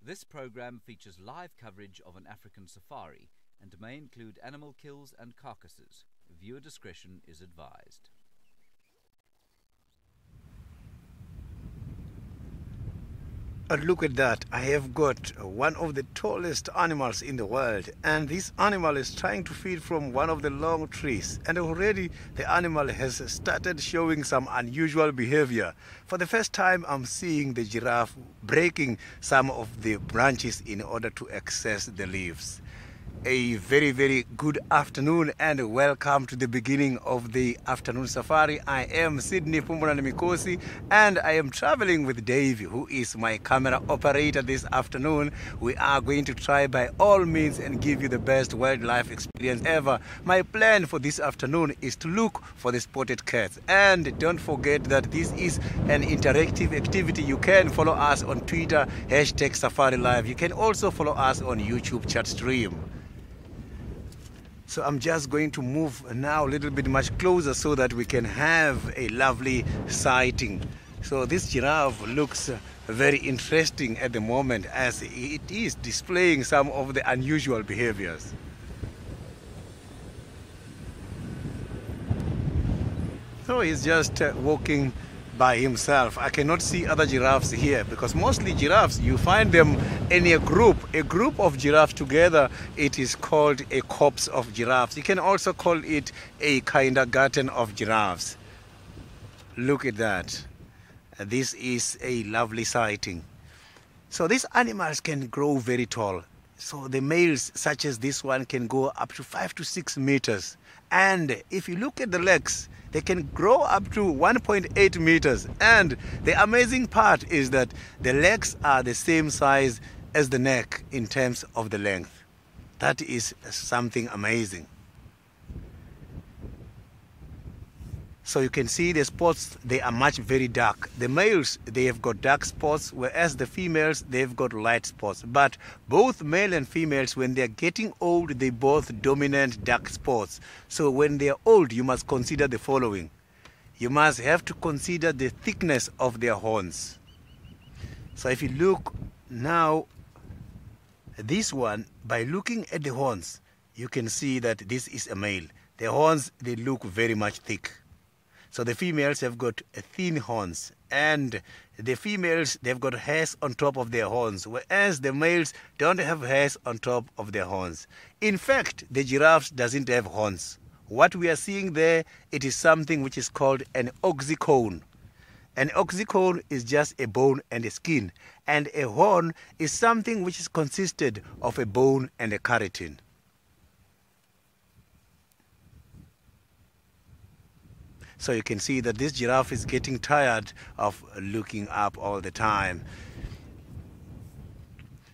This program features live coverage of an African safari and may include animal kills and carcasses. Viewer discretion is advised. Look at that. I have got one of the tallest animals in the world, and this animal is trying to feed from one of the long trees, and already the animal has started showing some unusual behavior. For the first time, I'm seeing the giraffe breaking some of the branches in order to access the leaves. A very good afternoon and welcome to the beginning of the afternoon safari. I am Sydney Mikosi and I am traveling with Dave, who is my camera operator this afternoon. We are going to try by all means and give you the best wildlife experience ever. My plan for this afternoon is to look for the spotted cats, and don't forget that this is an interactive activity. You can follow us on Twitter, #SafariLive. You can also follow us on YouTube chat stream. So I'm just going to move now a little bit much closer so that we can have a lovely sighting. So this giraffe looks very interesting at the moment as it is displaying some of the unusual behaviors. So he's just walking by himself. I cannot see other giraffes here because mostly giraffes, you find them in a group of giraffes together. It is called a corps of giraffes. You can also call it a kindergarten of giraffes. Look at that. This is a lovely sighting. So these animals can grow very tall. So the males, such as this one, can go up to 5 to 6 meters. And if you look at the legs, they can grow up to 1.8 meters. And the amazing part is that the legs are the same size as the neck in terms of the length. That is something amazing. So you can see the spots, they are very dark. The males, they have got dark spots, whereas the females, they've got light spots. But both male and females, when they're getting old, they both dominant dark spots. So when they're old, you must consider the following. You must have to consider the thickness of their horns. So if you look now, this one, by looking at the horns, you can see that this is a male. The horns, they look very much thick. So the females have got thin horns, and the females, they've got hairs on top of their horns, whereas the males don't have hairs on top of their horns. In fact, the giraffe doesn't have horns. What we are seeing there, it is something which is called an oxycone. An oxycone is just a bone and a skin, and a horn is something which is consisted of a bone and a keratin. So you can see that this giraffe is getting tired of looking up all the time.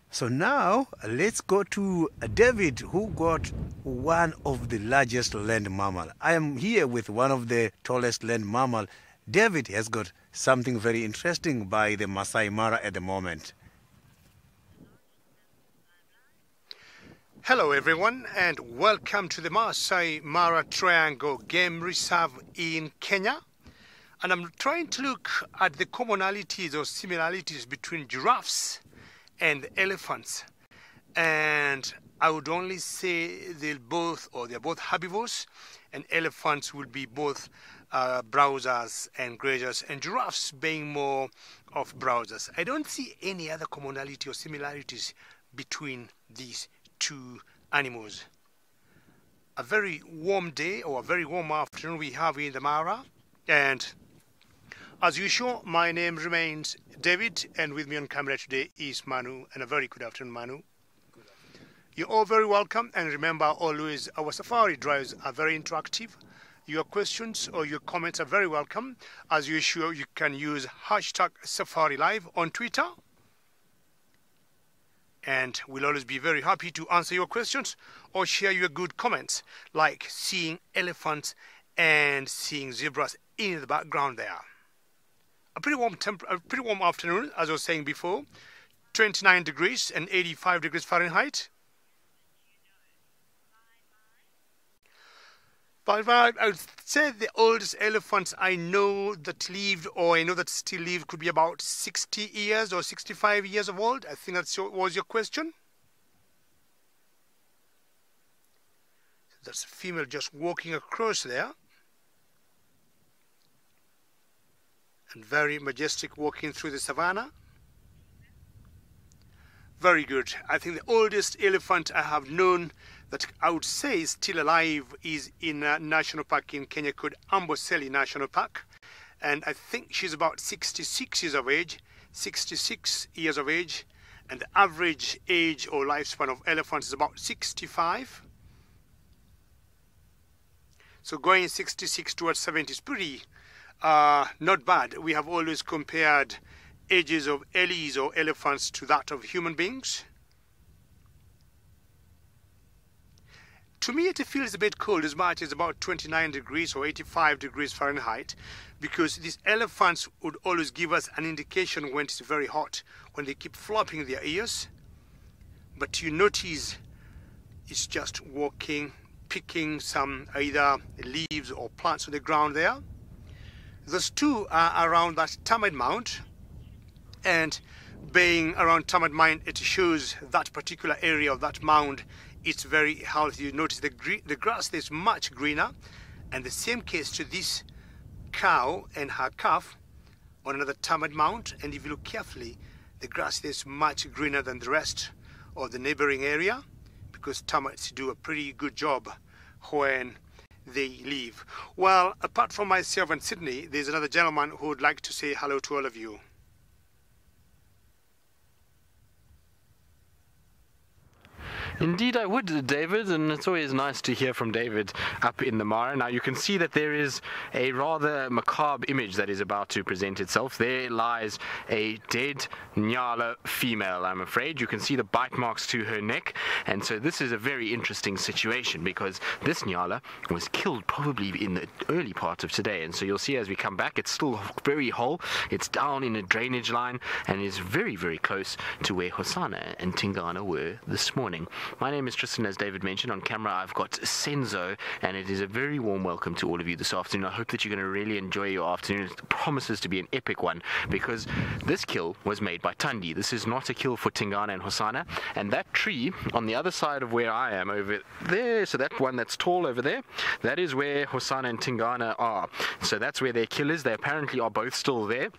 So now let's go to David, who got one of the largest land mammal. I am here with one of the tallest land mammal. David has got something very interesting by the Masai Mara at the moment. Hello everyone, and welcome to the Masai Mara Triangle Game Reserve in Kenya. And I'm trying to look at the commonalities or similarities between giraffes and elephants. And I would only say they're both herbivores, and elephants will be both browsers and grazers, and giraffes being more of browsers. I don't see any other commonality or similarities between these two animals. A very warm day or a very warm afternoon we have in the Mara, and as usual my name remains David, and with me on camera today is Manu, and a very good afternoon, Manu. Good afternoon. You're all very welcome, and remember always our safari drives are very interactive. Your questions or your comments are very welcome. As usual, you can use #SafariLive on Twitter, and we'll always be very happy to answer your questions or share your good comments, like seeing elephants and seeing zebras in the background there. A pretty warm afternoon, as I was saying before, 29 degrees and 85 degrees Fahrenheit. But I would say the oldest elephants I know that lived, or I know that still live, could be about 60 years or 65 years of old. I think that was your question. That's a female just walking across there. And very majestic walking through the savannah. Very good. I think the oldest elephant I have known that I would say is still alive is in a national park in Kenya called Amboseli National Park. And I think she's about 66 years of age. 66 years of age. And the average age or lifespan of elephants is about 65. So going 66 towards 70 is pretty not bad. We have always compared ages of elis or elephants to that of human beings. To me, it feels a bit cold, as much as about 29 degrees or 85 degrees Fahrenheit, because these elephants would always give us an indication when it's very hot, when they keep flopping their ears. But you notice it's just walking, picking some either leaves or plants on the ground there. Those two are around that termite mound, and being around termite mound, it shows that particular area of that mound, it's very healthy. You notice the grass is much greener, and the same case to this cow and her calf on another termite mound. And if you look carefully, the grass is much greener than the rest of the neighboring area, because termites do a pretty good job when they leave. Well, apart from myself and Sydney, there's another gentleman who would like to say hello to all of you. Indeed I would, David, and it's always nice to hear from David up in the Mara. Now you can see that there is a rather macabre image that is about to present itself. There lies a dead Nyala female, I'm afraid. You can see the bite marks to her neck, and so this is a very interesting situation because this Nyala was killed probably in the early part of today, and so you'll see as we come back it's still very whole. It's down in a drainage line and is very, very close to where Hosana and Tingana were this morning. My name is Tristan, as David mentioned. On camera I've got Senzo, and it is a very warm welcome to all of you this afternoon. I hope that you're going to really enjoy your afternoon. It promises to be an epic one because this kill was made by Tandi. This is not a kill for Tingana and Hosana, and that tree on the other side of where I am over there, so that one that's tall over there, that is where Hosana and Tingana are. So that's where their kill is. They apparently are both still there.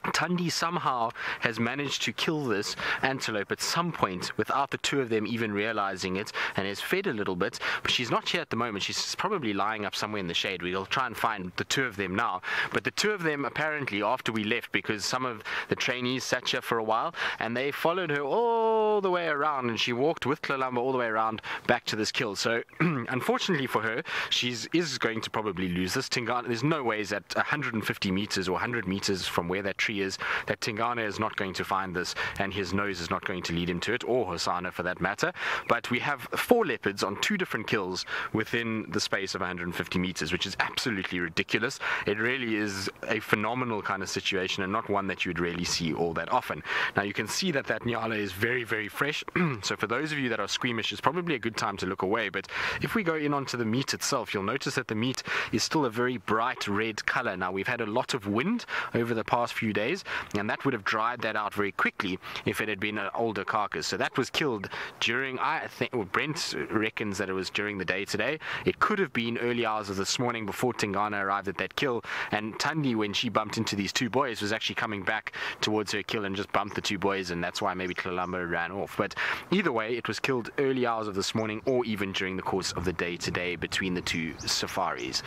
Tandi somehow has managed to kill this antelope at some point without the two of them even realizing it, and has fed a little bit, but she's not here at the moment. She's probably lying up somewhere in the shade. We'll try and find the two of them now, but the two of them apparently, after we left, because some of the trainees sat here for a while and they followed her all the way around, and she walked with Tlalamba all the way around back to this kill. So unfortunately for her, she is going to probably lose this. Tingana, there's no ways at 150 meters or 100 meters from where that tree is that Tingana is not going to find this, and his nose is not going to lead him to it, or Hosana for that matter. But we have 4 leopards on 2 different kills within the space of 150 meters, which is absolutely ridiculous. It really is a phenomenal kind of situation, and not one that you would really see all that often. Now you can see that that Nyala is very, very fresh. So for those of you that are squeamish, it's probably a good time to look away. But if we go in onto the meat itself, you'll notice that the meat is still a very bright red color. Now we've had a lot of wind over the past few days, and that would have dried that out very quickly if it had been an older carcass. So that was killed during, I think, well, Brent reckons that it was during the day today. It could have been early hours of this morning before Tingana arrived at that kill, and Tandi, when she bumped into these 2 boys, was actually coming back towards her kill and just bumped the 2 boys, and that's why maybe Tlalamba ran off. But either way, it was killed early hours of this morning or even during the course of the day today between the 2 safaris.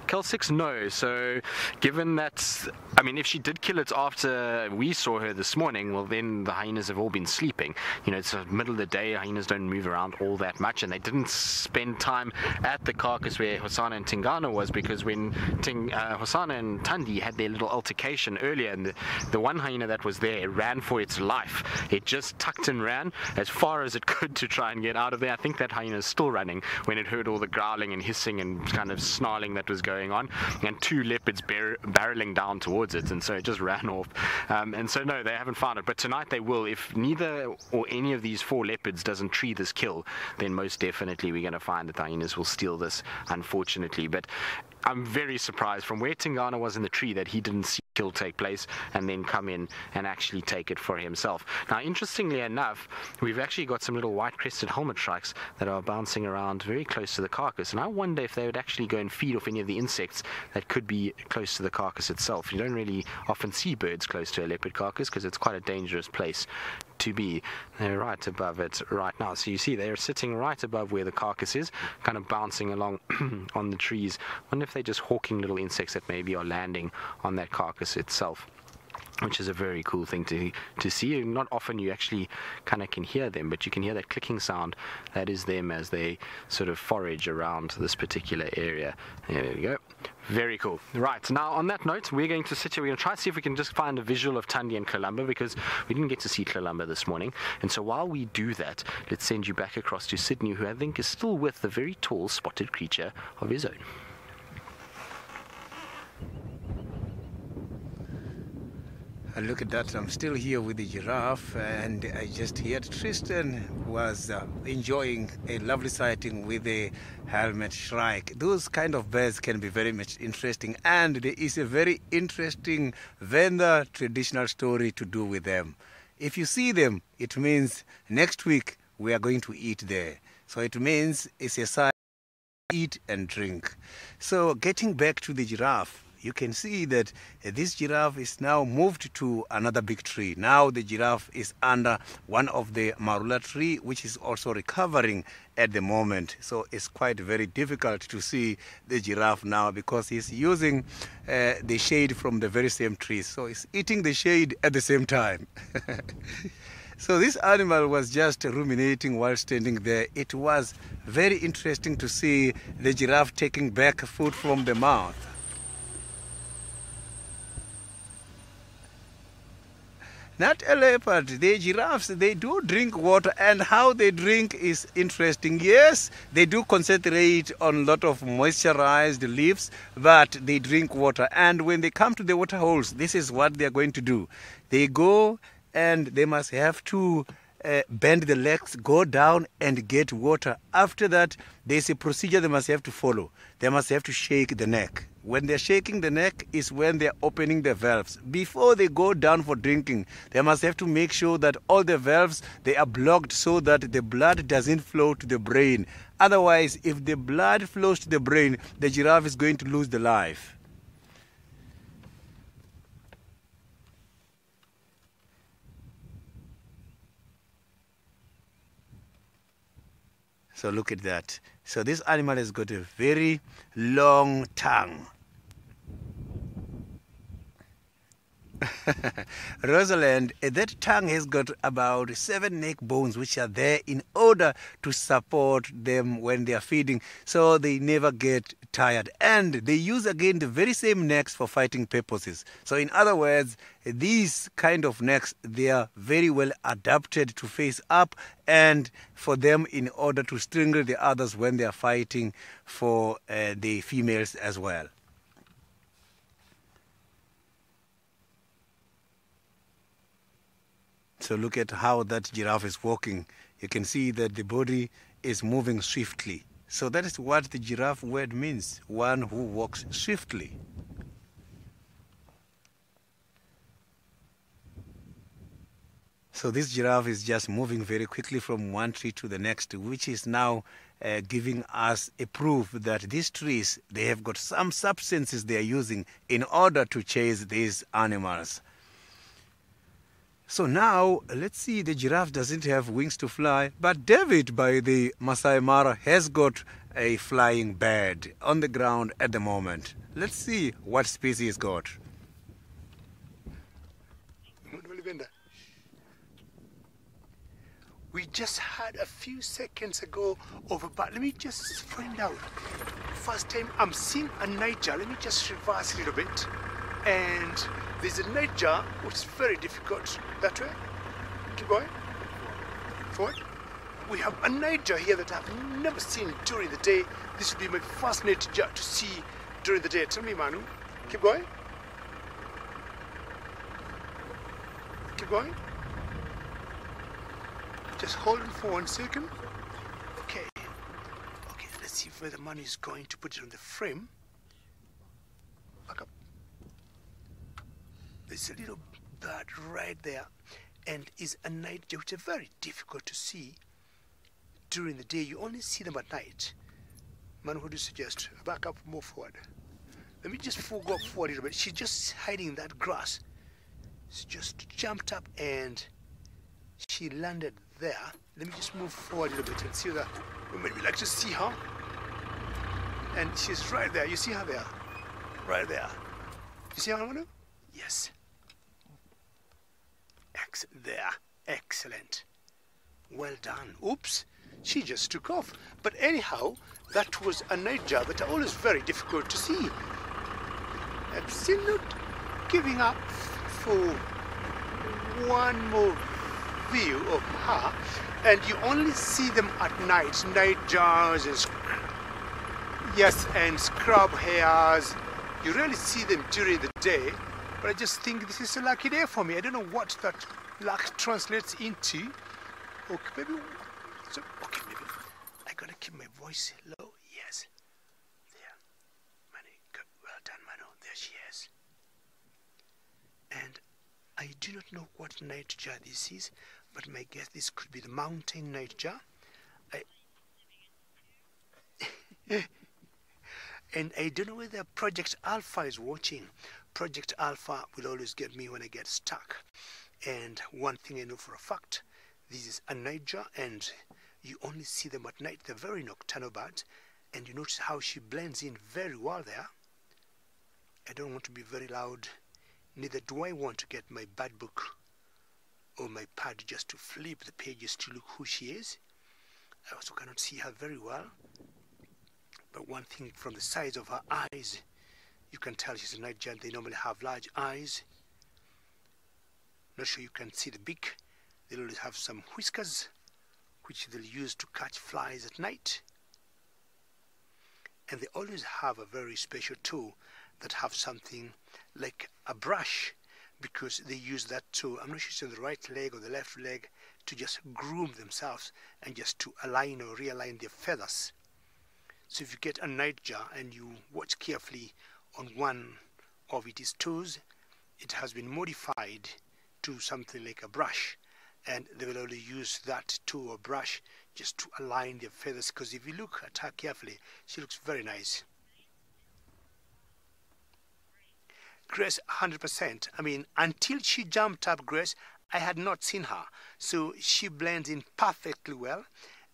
Kel 6, no. So given that, I mean, if she did kill it after we saw her this morning, well then the hyenas have all been sleeping. You know, it's the middle of the day, hyenas don't move around all that much, and they didn't spend time at the carcass where Hosana and Tingana was, because when Hosana and Tandi had their little altercation earlier, and the one hyena that was there ran for its life. It just tucked and ran as far as it could to try and get out of there. I think that hyena is still running when it heard all the growling and hissing and kind of snarling that was going on, and 2 leopards barreling down towards towards it, and so it just ran off. And so no, they haven't found it, but tonight they will. If neither or any of these 4 leopards doesn't tree this kill, then most definitely we're going to find that the hyenas will steal this, unfortunately. But I'm very surprised from where Tingana was in the tree that he didn't see the kill take place and then come in and actually take it for himself. Now, interestingly enough, we've actually got some little white-crested helmet shrikes that are bouncing around very close to the carcass, and I wonder if they would actually go and feed off any of the insects that could be close to the carcass itself. You don't really often see birds close to a leopard carcass because it's quite a dangerous place to be. They're right above it right now, so you see they're sitting right above where the carcass is, kind of bouncing along on the trees. I wonder if they're just hawking little insects that maybe are landing on that carcass itself, which is a very cool thing to see. Not often you actually kind of can hear them, but you can hear that clicking sound. That is them as they sort of forage around this particular area. There we go. Very cool. Right, now on that note, we're going to sit here. We're going to try to see if we can just find a visual of Thandi and Columba, because we didn't get to see Columba this morning. And so while we do that, let's send you back across to Sydney, who I think is still with the very tall spotted creature of his own. Look at that, I'm still here with the giraffe, and I just heard Tristan was enjoying a lovely sighting with a helmet shrike. Those kind of birds can be very much interesting, and there is a very interesting Venda traditional story to do with them. If you see them, it means next week we are going to eat there. So it means it's a sign to eat and drink. So getting back to the giraffe, you can see that this giraffe is now moved to another big tree. Now the giraffe is under one of the marula tree, which is also recovering at the moment. So it's quite very difficult to see the giraffe now because he's using the shade from the very same tree. So he's eating the shade at the same time. So this animal was just ruminating while standing there. It was very interesting to see the giraffe taking back food from the mouth. Not a leopard, the giraffes, they do drink water, and how they drink is interesting. Yes, they do concentrate on a lot of moisturized leaves, but they drink water. And when they come to the water holes, this is what they are going to do. They go and they must have to bend the legs, go down and get water. After that, there's a procedure they must have to follow. They must have to shake the neck. When they're shaking the neck is when they're opening the valves. Before they go down for drinking, they must have to make sure that all the valves, they are blocked so that the blood doesn't flow to the brain. Otherwise, if the blood flows to the brain, the giraffe is going to lose the life. So look at that. So this animal has got a very long tongue. Rosalind, that tongue has got about 7 neck bones which are there in order to support them when they are feeding, so they never get tired. And they use again the very same necks for fighting purposes. So in other words, these kind of necks, they are very well adapted to face up and for them in order to strangle the others when they are fighting for the females as well. So look at how that giraffe is walking. You can see that the body is moving swiftly. So that is what the giraffe word means, one who walks swiftly. So this giraffe is just moving very quickly from one tree to the next, which is now giving us a proof that these trees, they have got some substances they are using in order to chase these animals. So now, let's see, the giraffe doesn't have wings to fly, but David by the Masai Mara has got a flying bird on the ground at the moment. Let's see what species he's got. We just had a few seconds ago over, but let me just find out. First time I'm seeing a Niger. Let me just reverse a little bit. And there's a Niger, which is very difficult. That way. Keep going. Forward. We have a Niger here that I've never seen during the day. This will be my first Niger to see during the day. Tell me, Manu. Keep going. Keep going. Just hold it for 1 second. Okay. Okay, let's see where the money is going to put it on the frame. Back up. There's a little bird right there, and is a nightjar which are very difficult to see during the day. You only see them at night. Man, what do you suggest? Back up, move forward. Let me just go forward a little bit. She's just hiding in that grass. She just jumped up and she landed there. Let me just move forward a little bit and see that. Maybe we like to see her. And she's right there. You see her there? Right there. You see her, Manu? Yes. There. Excellent. Well done. Oops. She just took off. But anyhow, that was a nightjar that are always very difficult to see. I'm still not giving up for one more view of her. And you only see them at night. Nightjars and scrub hairs. You rarely see them during the day. But I just think this is a lucky day for me. I don't know what that luck translates into. Okay, maybe. Okay, maybe I gotta keep my voice low. Yes. There. Manu, good. Well done, Manu. There she is. And I do not know what nightjar this is, but my guess this could be the mountain nightjar. And I don't know whether Project Alpha is watching. Project Alpha will always get me when I get stuck. And one thing I know for a fact, this is a nightjar, and you only see them at night. They're very nocturnal birds, and you notice how she blends in very well there. I don't want to be very loud, neither do I want to get my bad book or my pad just to flip the pages to look who she is. I also cannot see her very well, but one thing, from the size of her eyes, you can tell she's a nightjar. They normally have large eyes. Not sure you can see the beak. They'll always have some whiskers, which they'll use to catch flies at night. And they always have a very special tool that have something like a brush, because they use that tool, I'm not sure it's on the right leg or the left leg, to just groom themselves and just to align or realign their feathers. So if you get a nightjar and you watch carefully on one of its toes, it has been modified to something like a brush, and they will only use that tool or brush just to align their feathers, because if you look at her carefully, she looks very nice. Grace, 100%. I mean, until she jumped up, Grace, I had not seen her. So she blends in perfectly well.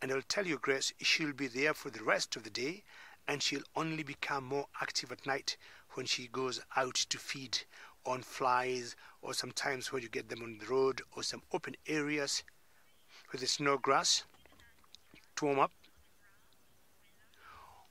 And I'll tell you, Grace, she'll be there for the rest of the day, and she'll only become more active at night when she goes out to feed on flies, or sometimes when you get them on the road or some open areas where there's no grass to warm up.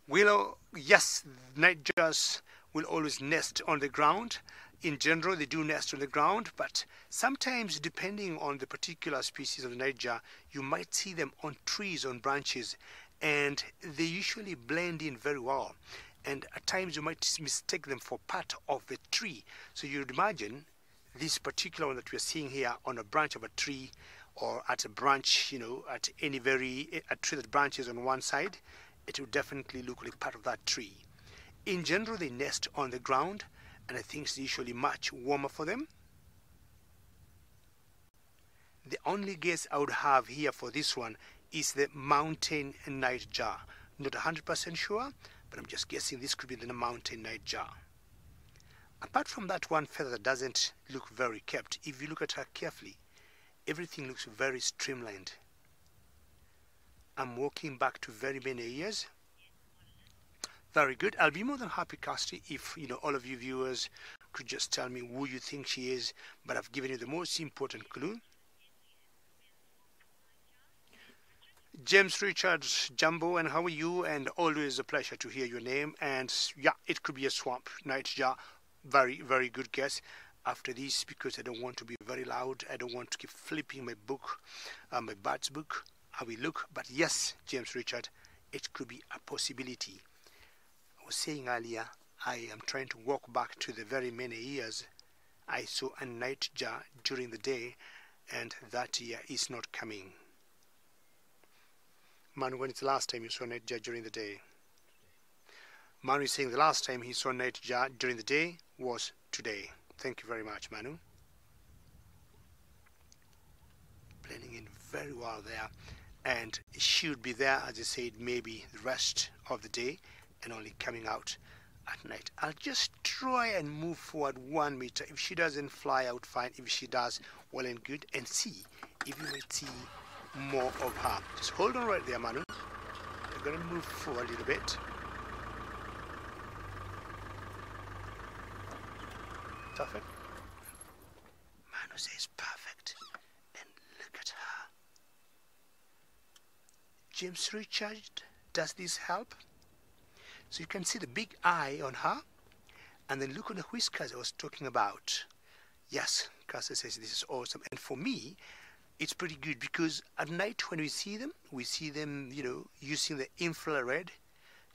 Willow, yes, nightjars will always nest on the ground. In general, they do nest on the ground, but sometimes, depending on the particular species of nightjar, you might see them on trees, on branches, and they usually blend in very well. And at times you might mistake them for part of the tree. So you'd imagine this particular one that we're seeing here on a branch of a tree, or at a branch, at a tree that branches on one side, it will definitely look like part of that tree. In general, they nest on the ground, and I think it's usually much warmer for them. The only guess I would have here for this one is the mountain nightjar. Not 100% sure, but I'm just guessing this could be the mountain nightjar. Apart from that one feather that doesn't look very kept, if you look at her carefully, everything looks very streamlined. I'm walking back to very many years. Very good. I'll be more than happy, Casti, if all of you viewers could just tell me who you think she is, but I've given you the most important clue. James Richards, Jumbo, and how are you? And always a pleasure to hear your name. And yeah, it could be a swamp nightjar. Very, very good guess. After this, because I don't want to be very loud, I don't want to keep flipping my book, my bird's book. I will look, but yes, James Richard, it could be a possibility. I was saying earlier, I am trying to walk back to the very many years I saw a nightjar during the day, and that year is not coming. Manu, when is the last time you saw a nightjar during the day? Manu is saying the last time he saw a nightjar during the day was today. Thank you very much, Manu. Blending in very well there, and it should be there, as I said, maybe the rest of the day and only coming out at night. I'll just try and move forward 1 meter. If she doesn't fly out, fine. If she does, well and good, and see if you might see more of her. Just hold on right there, Manu. We're going to move forward a little bit. Perfect. Manu says perfect. And look at her. James Richard, does this help? So you can see the big eye on her, and then look on the whiskers I was talking about. Yes, Casa says this is awesome. And for me, it's pretty good because at night when we see them, you know, using the infrared.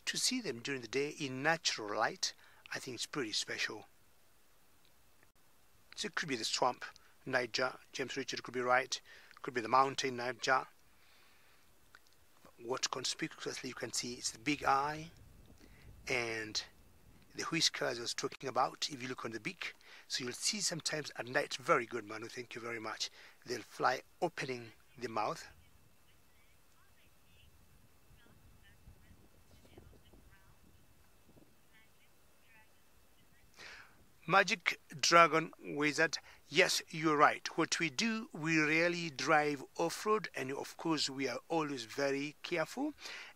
To see them during the day in natural light, I think it's pretty special. So it could be the swamp nightjar. James Richard could be right. Could be the mountain nightjar. What conspicuously you can see is the big eye and the whiskers I was talking about. If you look on the beak, so you'll see sometimes at night. Very good, Manu, thank you very much. They'll fly opening the mouth. Magic Dragon Wizard, yes, you're right. What we do, we really drive off-road, and of course we are always very careful.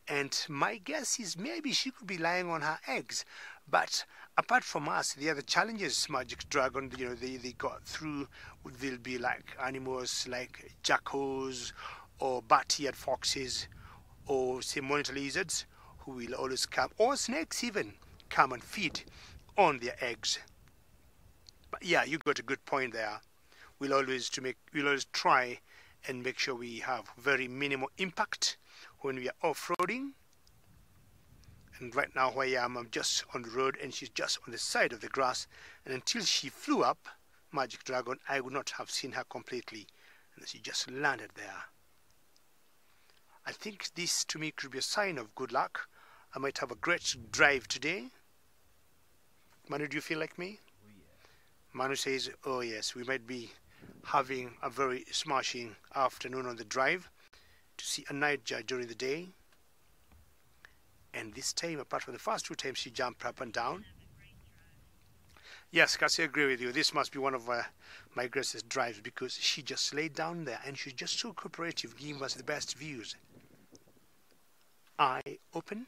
And my guess is maybe she could be lying on her eggs. But apart from us, the other challenges Magic Dragon, you know, they got through will be like animals like jackals or bat-eared foxes or say monitor lizards who will always come, or snakes even, come and feed on their eggs. But yeah, you got a good point there. We'll always try and make sure we have very minimal impact when we are off-roading. And right now where I am, I'm just on the road and she's just on the side of the grass. And until she flew up, Magic Dragon, I would not have seen her completely. And she just landed there. I think this to me could be a sign of good luck. I might have a great drive today. Manu, do you feel like me? Manu says, oh yes, we might be having a very smashing afternoon on the drive to see a nightjar during the day. And this time, apart from the first 2 times she jumped up and down. Yes, Cassie, I agree with you. This must be one of my greatest drives because she just laid down there and she's just so cooperative, giving us the best views. Eye open,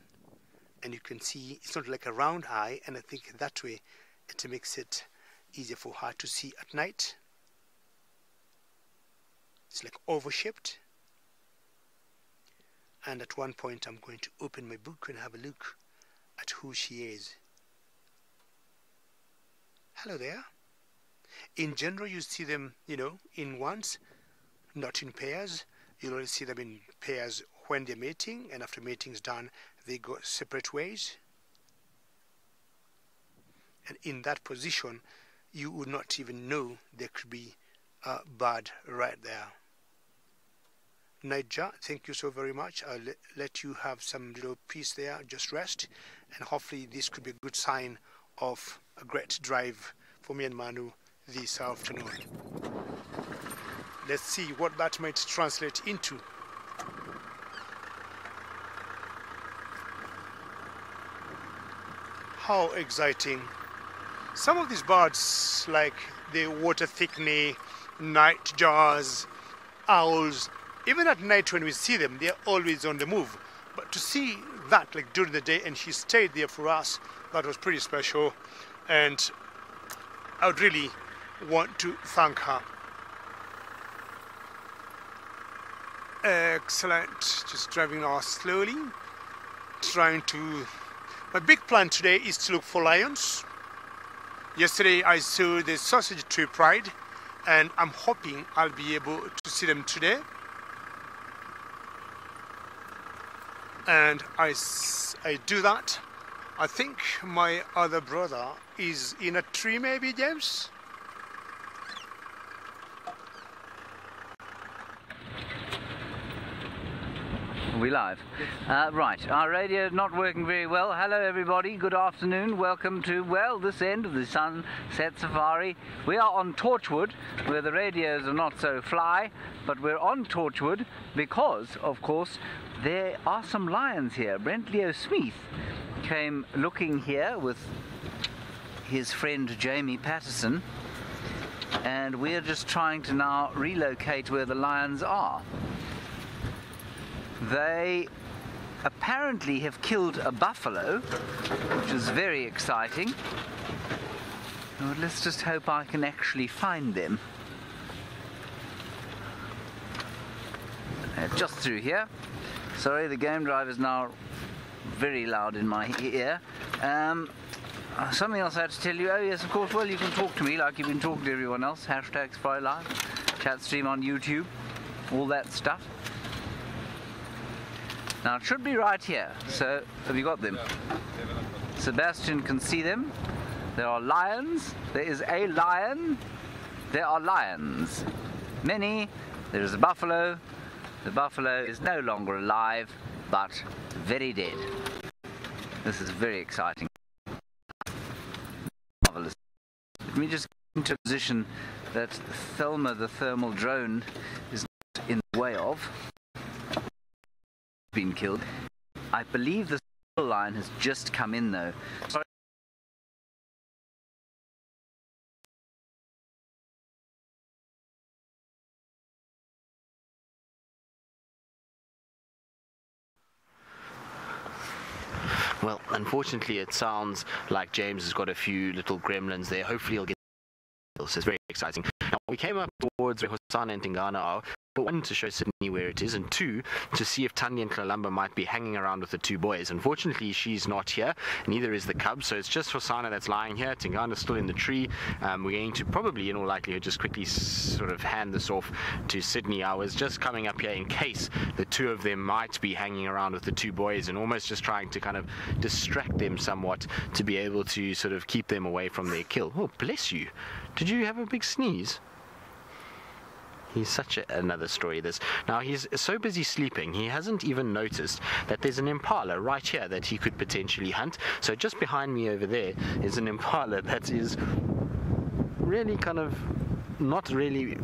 and you can see it's not like a round eye, and I think that way it makes it easier for her to see at night. It's like oval-shaped. And at one point I'm going to open my book and have a look at who she is. Hello there. In general, you see them, you know, in ones, not in pairs. You'll only see them in pairs when they're mating, and after mating's done, they go separate ways. And in that position, you would not even know there could be a bird right there. Nightjar, thank you so very much. I'll let you have some little peace there, just rest, and hopefully this could be a good sign of a great drive for me and Manu this afternoon. Let's see what that might translate into. How exciting. Some of these birds, like the water thickney, nightjars, owls, even at night when we see them, they're always on the move. But to see that like during the day, and she stayed there for us, that was pretty special. And I would really want to thank her. Excellent. Just driving now slowly. Trying to... My big plan today is to look for lions. Yesterday I saw the sausage tree pride, and I'm hoping I'll be able to see them today. And I do that. I think my other brother is in a tree, maybe, James? Are we live? Right, our radio is not working very well. Hello everybody, good afternoon. Welcome to, well, this end of the Sunset Safari. We are on Torchwood, where the radios are not so fly, but we're on Torchwood because, of course, there are some lions here. Brent Leo Smith came looking here with his friend Jamie Patterson, and we're just trying to now relocate where the lions are. They apparently have killed a buffalo, which is very exciting. Well, let's just hope I can actually find them. Just through here. Sorry, the game drive is now very loud in my ear. Something else I had to tell you. Oh yes, of course, well, you can talk to me like you've been talking to everyone else. Hashtag SafariLive, chat stream on YouTube, all that stuff. Now it should be right here. So, have you got them? Sebastian can see them. There are lions. There is a lion. There are lions. Many. There is a buffalo. The buffalo is no longer alive, but very dead. This is very exciting. Marvelous. Let me just get into a position that Thelma the thermal drone is not in the way of. Been killed. I believe the lion has just come in though. Sorry. Well, unfortunately, it sounds like James has got a few little gremlins there. Hopefully, he'll get. So it's very exciting. Now, we came up towards where Hosan and Tingana are. But one, to show Sydney where it is, and two, to see if Tanya and Kalamba might be hanging around with the two boys. Unfortunately, she's not here, neither is the cub, so it's just Hosana that's lying here. Tingana's still in the tree. We're going to probably, in all likelihood, just quickly sort of hand this off to Sydney. I was just coming up here in case the two of them might be hanging around with the two boys and almost just trying to kind of distract them somewhat to be able to sort of keep them away from their kill. Oh, bless you. Did you have a big sneeze? He's such another story, this. Now, he's so busy sleeping, he hasn't even noticed that there's an impala right here that he could potentially hunt. So just behind me over there is an impala that is really kind of not really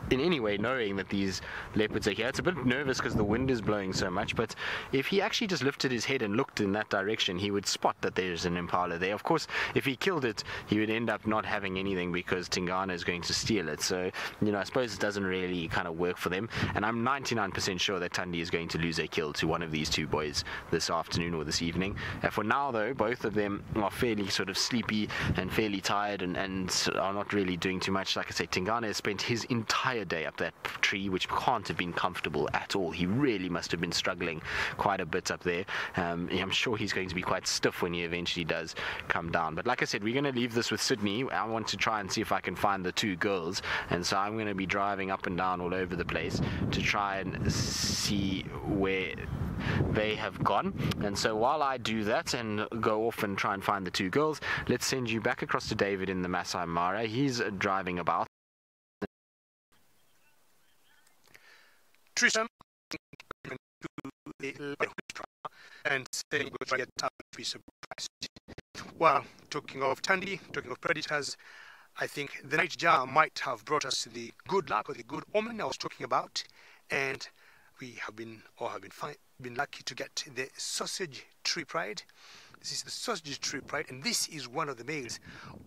in any way knowing that these leopards are here. It's a bit nervous because the wind is blowing so much, but if he actually just lifted his head and looked in that direction, he would spot that there's an impala there. Of course, if he killed it, he would end up not having anything because Tingana is going to steal it. So, you know, I suppose it doesn't really kind of work for them, and I'm 99% sure that Tundi is going to lose a kill to one of these two boys this afternoon or this evening. For now, though, both of them are fairly sort of sleepy and fairly tired and are not really doing too much. Like I say, Tingana has spent his entire day up that tree, which can't have been comfortable at all. He really must have been struggling quite a bit up there. I'm sure he's going to be quite stiff when he eventually does come down. But like I said, we're going to leave this with Sydney. I want to try and see if I can find the two girls, and so I'm going to be driving up and down all over the place to try and see where they have gone. And so while I do that and go off and try and find the two girls, let's send you back across to David in the Masai Mara. He's driving about. Tristan and saying go try to be surprised. Well, talking of Tandy, talking of predators, I think the night jar might have brought us the good luck or the good omen I was talking about, and we have been lucky to get the sausage tree pride. This is the sausage tree pride, and this is one of the males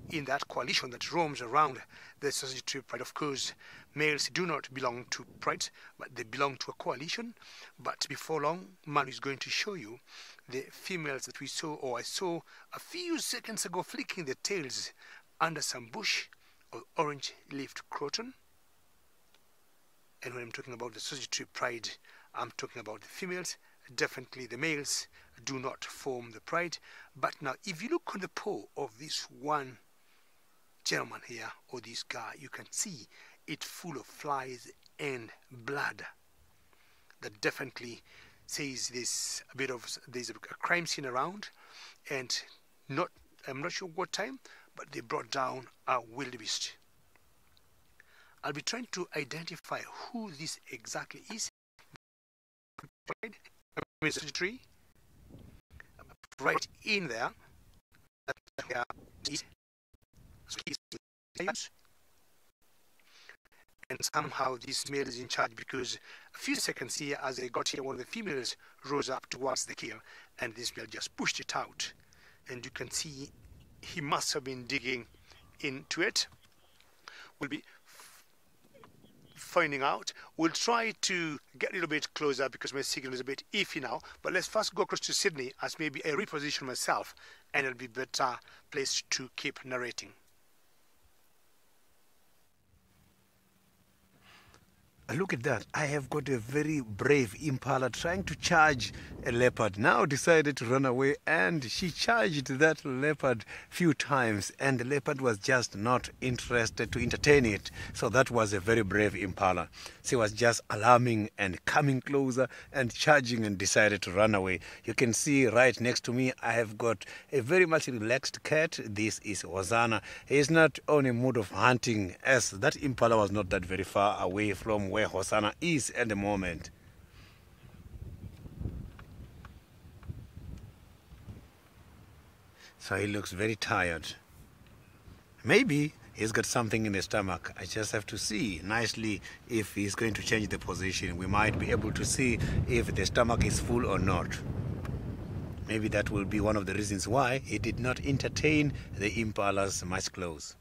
in that coalition that roams around the sausage tree pride. Of course, males do not belong to pride, but they belong to a coalition. But before long, Manu is going to show you the females that we saw, or I saw a few seconds ago, flicking their tails under some bush of orange-leafed croton. And when I'm talking about the sausage tree pride, I'm talking about the females. Definitely the males do not form the pride. But now, if you look on the paw of this one gentleman here, or this guy, you can see it full of flies and blood. That definitely says there's a crime scene around, and I'm not sure what time, but they brought down a wildebeest. I'll be trying to identify who this exactly is. tree right in there. And somehow this male is in charge, because a few seconds here, as I got here, one of the females rose up towards the kill, and this male just pushed it out. And you can see he must have been digging into it. We'll be finding out. We'll try to get a little bit closer because my signal is a bit iffy now. But let's first go across to Sydney, as maybe I reposition myself, and it'll be better place to keep narrating. Look at that. I have got a very brave impala trying to charge a leopard. Now decided to run away, and she charged that leopard few times, and the leopard was just not interested to entertain it. So that was a very brave impala. She was just alarming and coming closer and charging, and decided to run away. You can see right next to me I have got a very much relaxed cat. This is Hosanna. He is not on a mood of hunting, as that impala was not that very far away from where Hosanna is at the moment. So he looks very tired. Maybe he's got something in the stomach. I just have to see nicely if he's going to change the position. We might be able to see if the stomach is full or not. Maybe that will be one of the reasons why he did not entertain the impalas much close.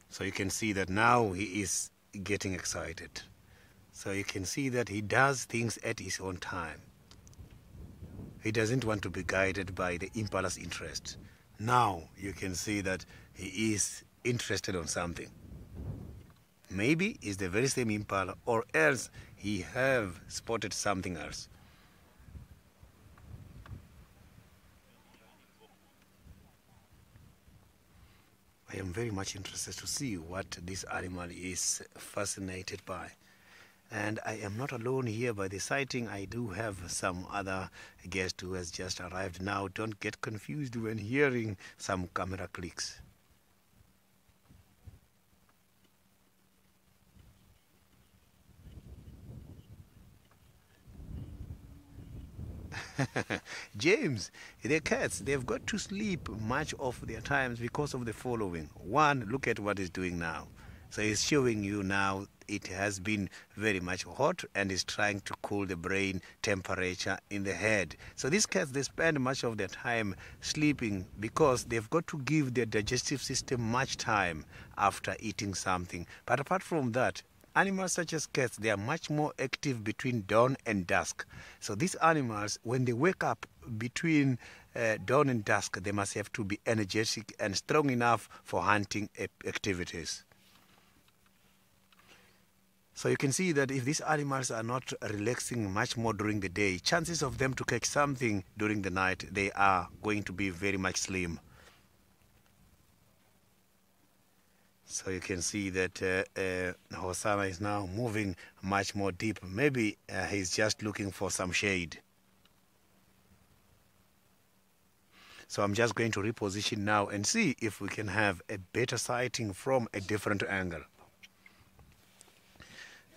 So you can see that now he is getting excited. So you can see that he does things at his own time. He doesn't want to be guided by the impala's interest. Now you can see that he is interested on something. Maybe it's the very same impala, or else he have spotted something else. I am very much interested to see what this animal is fascinated by. And I am not alone here by the sighting. I do have some other guest who has just arrived now. Don't get confused when hearing some camera clicks. James, the cats, they've got to sleep much of their times because of the following. One, look at what it's doing now. So it's showing you now it has been very much hot and is trying to cool the brain temperature in the head. So these cats, they spend much of their time sleeping because they've got to give their digestive system much time after eating something. But apart from that, animals such as cats, they are much more active between dawn and dusk. So these animals, when they wake up between dawn and dusk, they must have to be energetic and strong enough for hunting activities. So you can see that if these animals are not relaxing much more during the day, chances of them to catch something during the night, they are going to be very much slim. So you can see that Hosanna is now moving much more deep. Maybe he's just looking for some shade. So I'm just going to reposition now and see if we can have a better sighting from a different angle.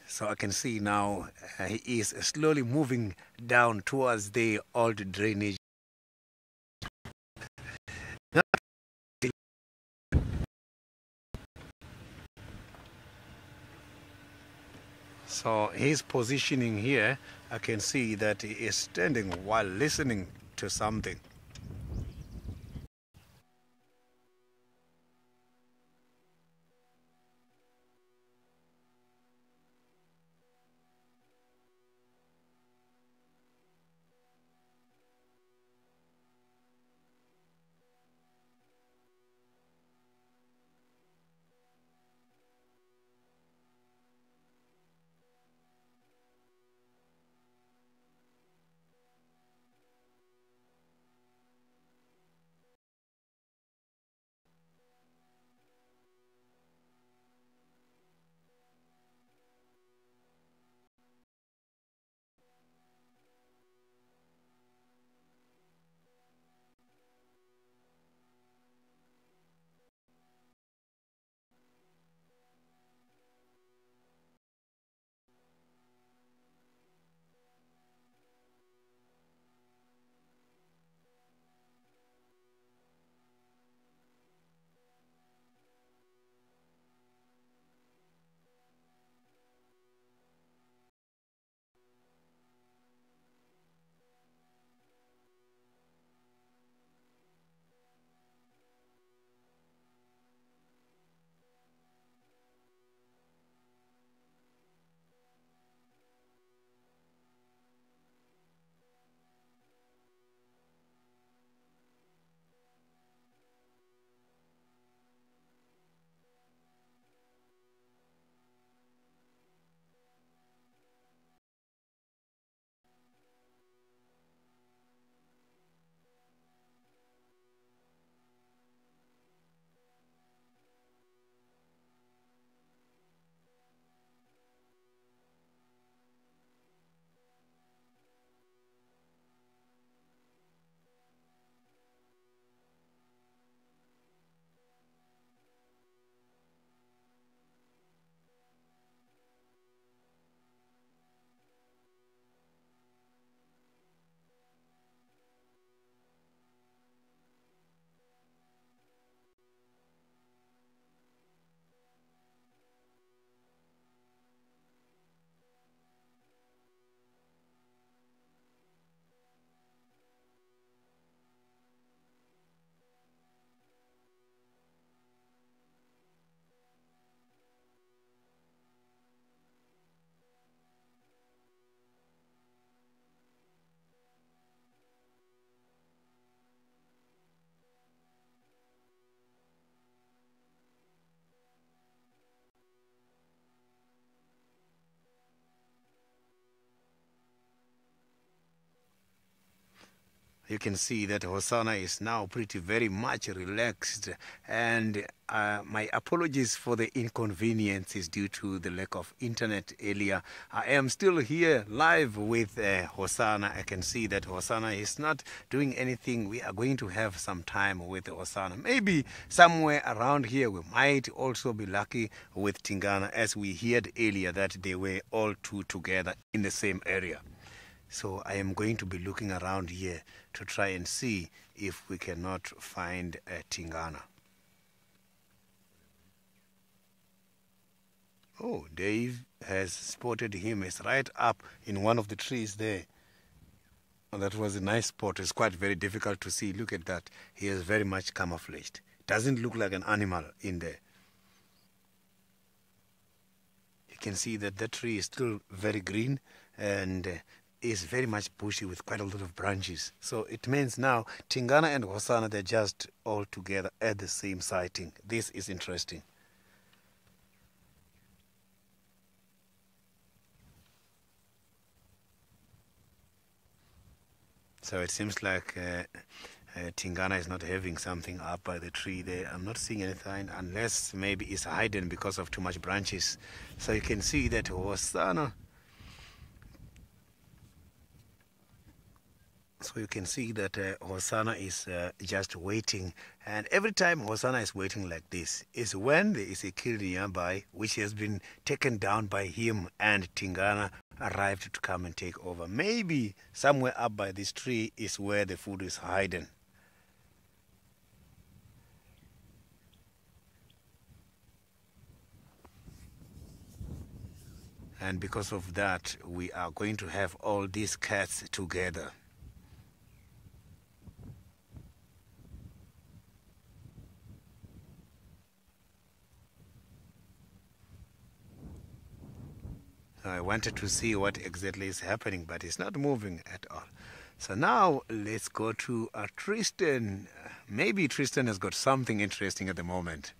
So I can see now he is slowly moving down towards the old drainage. So his positioning here, I can see that he is standing while listening to something. You can see that Hosanna is now very much relaxed, and my apologies for the inconveniences due to the lack of internet earlier. I am still here live with Hosanna. I can see that Hosanna is not doing anything. We are going to have some time with Hosanna. Maybe somewhere around here we might also be lucky with Tingana, as we heard earlier that they were all two together in the same area. So I am going to be looking around here to try and see if we cannot find Tingana. Oh, Dave has spotted him. He's right up in one of the trees there. Oh, that was a nice spot. It's quite very difficult to see. Look at that. He is very much camouflaged. Doesn't look like an animal in there. You can see that the tree is still very green and is very much bushy with quite a lot of branches. So it means now Tingana and Hosanna, they're just all together at the same sighting. This is interesting. So it seems like Tingana is not having something up by the tree there. I'm not seeing anything, unless maybe it's hidden because of too much branches. So you can see that Hosanna, so you can see that Hosanna is just waiting, and every time Hosanna is waiting like this is when there is a kill nearby which has been taken down by him, and Tingana arrived to come and take over. Maybe somewhere up by this tree is where the food is hidden. And because of that, we are going to have all these cats together. I wanted to see what exactly is happening, but it's not moving at all. So now let's go to Tristan. Maybe Tristan has got something interesting at the moment.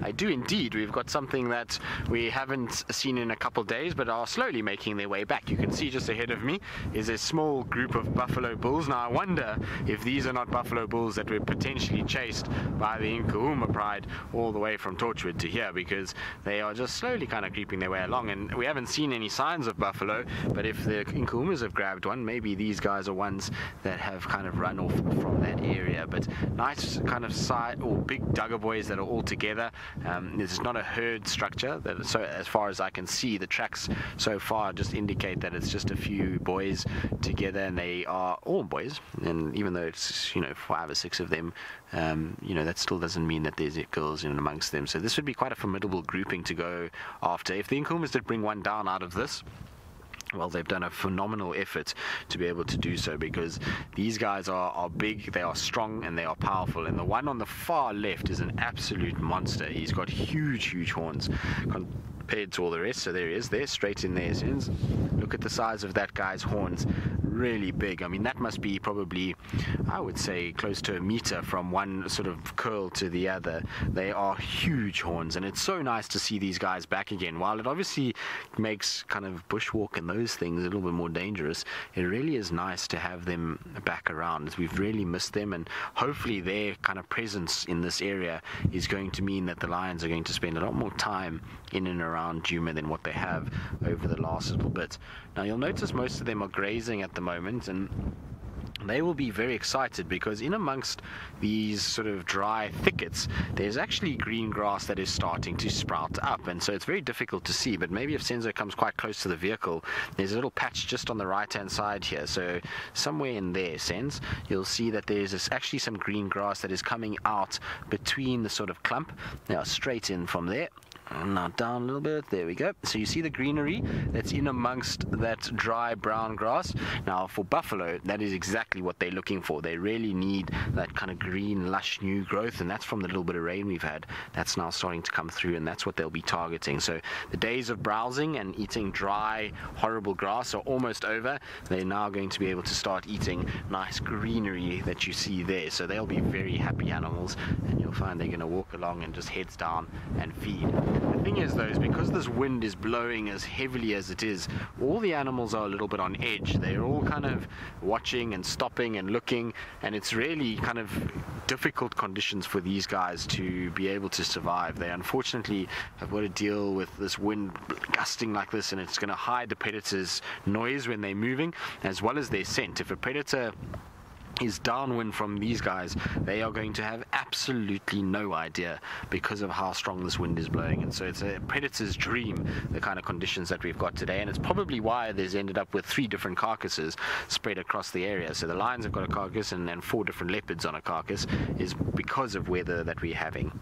I do indeed. We've got something that we haven't seen in a couple of days, but are slowly making their way back. You can see just ahead of me is a small group of buffalo bulls. Now I wonder if these are not buffalo bulls that were potentially chased by the Nkuhuma pride all the way from Torchwood to here, because they are just slowly kind of creeping their way along, and we haven't seen any signs of buffalo. But if the Nkuhumas have grabbed one, maybe these guys are ones that have kind of run off from that area. But nice kind of side or big dugger boys that are all together. This is not a herd structure, so as far as I can see, the tracks so far just indicate that it's just a few boys together, and they are all boys. And even though it's 5 or 6 of them, that still doesn't mean that there's girls in amongst them. So this would be quite a formidable grouping to go after. If the Nkuhumas did bring one down out of this, well, they've done a phenomenal effort to be able to do so, because these guys are big, they are strong, and they are powerful. And the one on the far left is an absolute monster. He's got huge horns compared to all the rest. So there he is, there, straight in there. Look at the size of that guy's horns. Really big. I mean, that must be probably, I would say, close to 1 meter from one sort of curl to the other. They are huge horns, and it's so nice to see these guys back again. While it obviously makes kind of bushwalk and those things a little bit more dangerous, it really is nice to have them back around. We've really missed them, and hopefully their kind of presence in this area is going to mean that the lions are going to spend a lot more time in and around Djuma than what they have over the last little bit. Now you'll notice most of them are grazing at the moment, and they will be very excited because in amongst these sort of dry thickets there's actually green grass that is starting to sprout up, and so it's very difficult to see. But maybe if Senzo comes quite close to the vehicle, there's a little patch just on the right hand side here, so somewhere in there, Senz, you'll see that there's actually some green grass that is coming out between the sort of clump. Now straight in from there, and now down a little bit, there we go. So you see the greenery that's in amongst that dry brown grass. Now for buffalo, that is exactly what they're looking for. They really need that kind of green lush new growth, and that's from the little bit of rain we've had. That's now starting to come through, and that's what they'll be targeting. So the days of browsing and eating dry horrible grass are almost over. They're now going to be able to start eating nice greenery that you see there. So they'll be very happy animals, and you'll find they're going to walk along and just heads down and feed. The thing thing is, though, is because this wind is blowing as heavily as it is, all the animals are a little bit on edge. They're all kind of watching and stopping and looking, and it's really kind of difficult conditions for these guys to be able to survive. They unfortunately have got to deal with this wind gusting like this, and it's going to hide the predator's noise when they're moving, as well as their scent. If a predator is downwind from these guys, they are going to have absolutely no idea because of how strong this wind is blowing. And so it's a predator's dream, the kind of conditions that we've got today, and it's probably why there's ended up with 3 different carcasses spread across the area. So the lions have got a carcass and 4 different leopards on a carcass, is because of weather that we're having.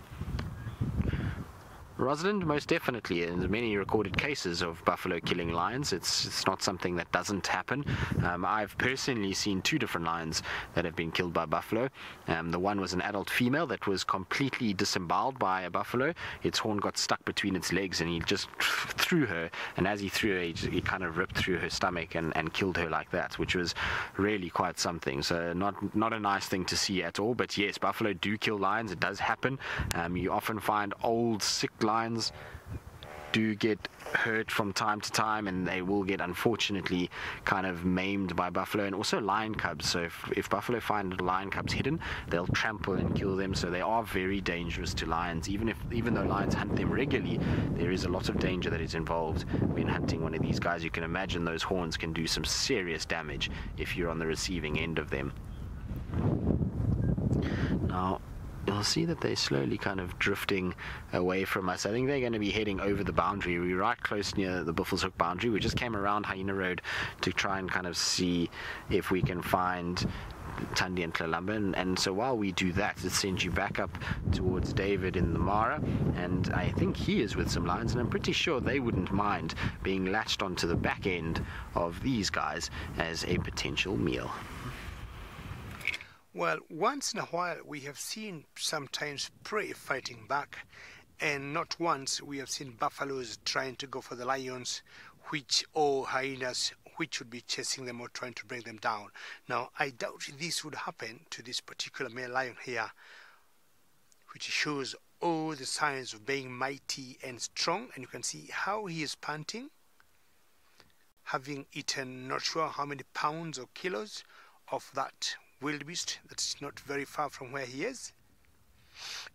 Rosalind, most definitely, in many recorded cases of buffalo killing lions. It's not something that doesn't happen. I've personally seen 2 different lions that have been killed by buffalo. The one was an adult female that was completely disemboweled by a buffalo. Its horn got stuck between its legs, and he just threw her, and as he threw her, he kind of ripped through her stomach and killed her like that, which was really quite something. So not a nice thing to see at all. But yes, buffalo do kill lions. It does happen. You often find old, sick lions do get hurt from time to time, and they will get, unfortunately, kind of maimed by buffalo, and also lion cubs. So if buffalo find little lion cubs hidden, they'll trample and kill them. So they are very dangerous to lions. Even though lions hunt them regularly, there is a lot of danger that is involved when hunting one of these guys. You can imagine those horns can do some serious damage if you're on the receiving end of them. Now, you'll see that they're slowly kind of drifting away from us. I think they're going to be heading over the boundary. We're right close near the Buffelshoek boundary. We just came around Hyena Road to try and kind of see if we can find Thandi and Tlalamba, and so while we do that, it sends you back up towards David in the Mara, and I think he is with some lions, and I'm pretty sure they wouldn't mind being latched onto the back end of these guys as a potential meal. Well, once in a while we have seen sometimes prey fighting back, and not once we have seen buffaloes trying to go for the lions, or hyenas, which would be chasing them or trying to bring them down. Now, I doubt this would happen to this particular male lion here, which shows all the signs of being mighty and strong, and you can see how he is panting, having eaten not sure how many pounds or kilos of that wildebeest that's not very far from where he is.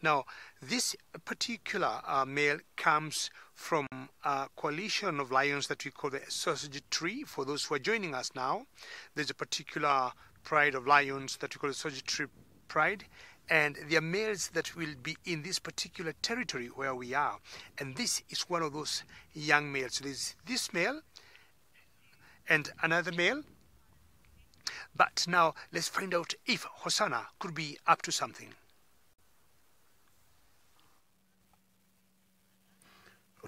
Now, this particular male comes from a coalition of lions that we call the sausage tree. For those who are joining us now, there's a particular pride of lions that we call the sausage tree pride, and they are males that will be in this particular territory where we are, and this is one of those young males. So there's this male and another male. But now let's find out if Hosanna could be up to something.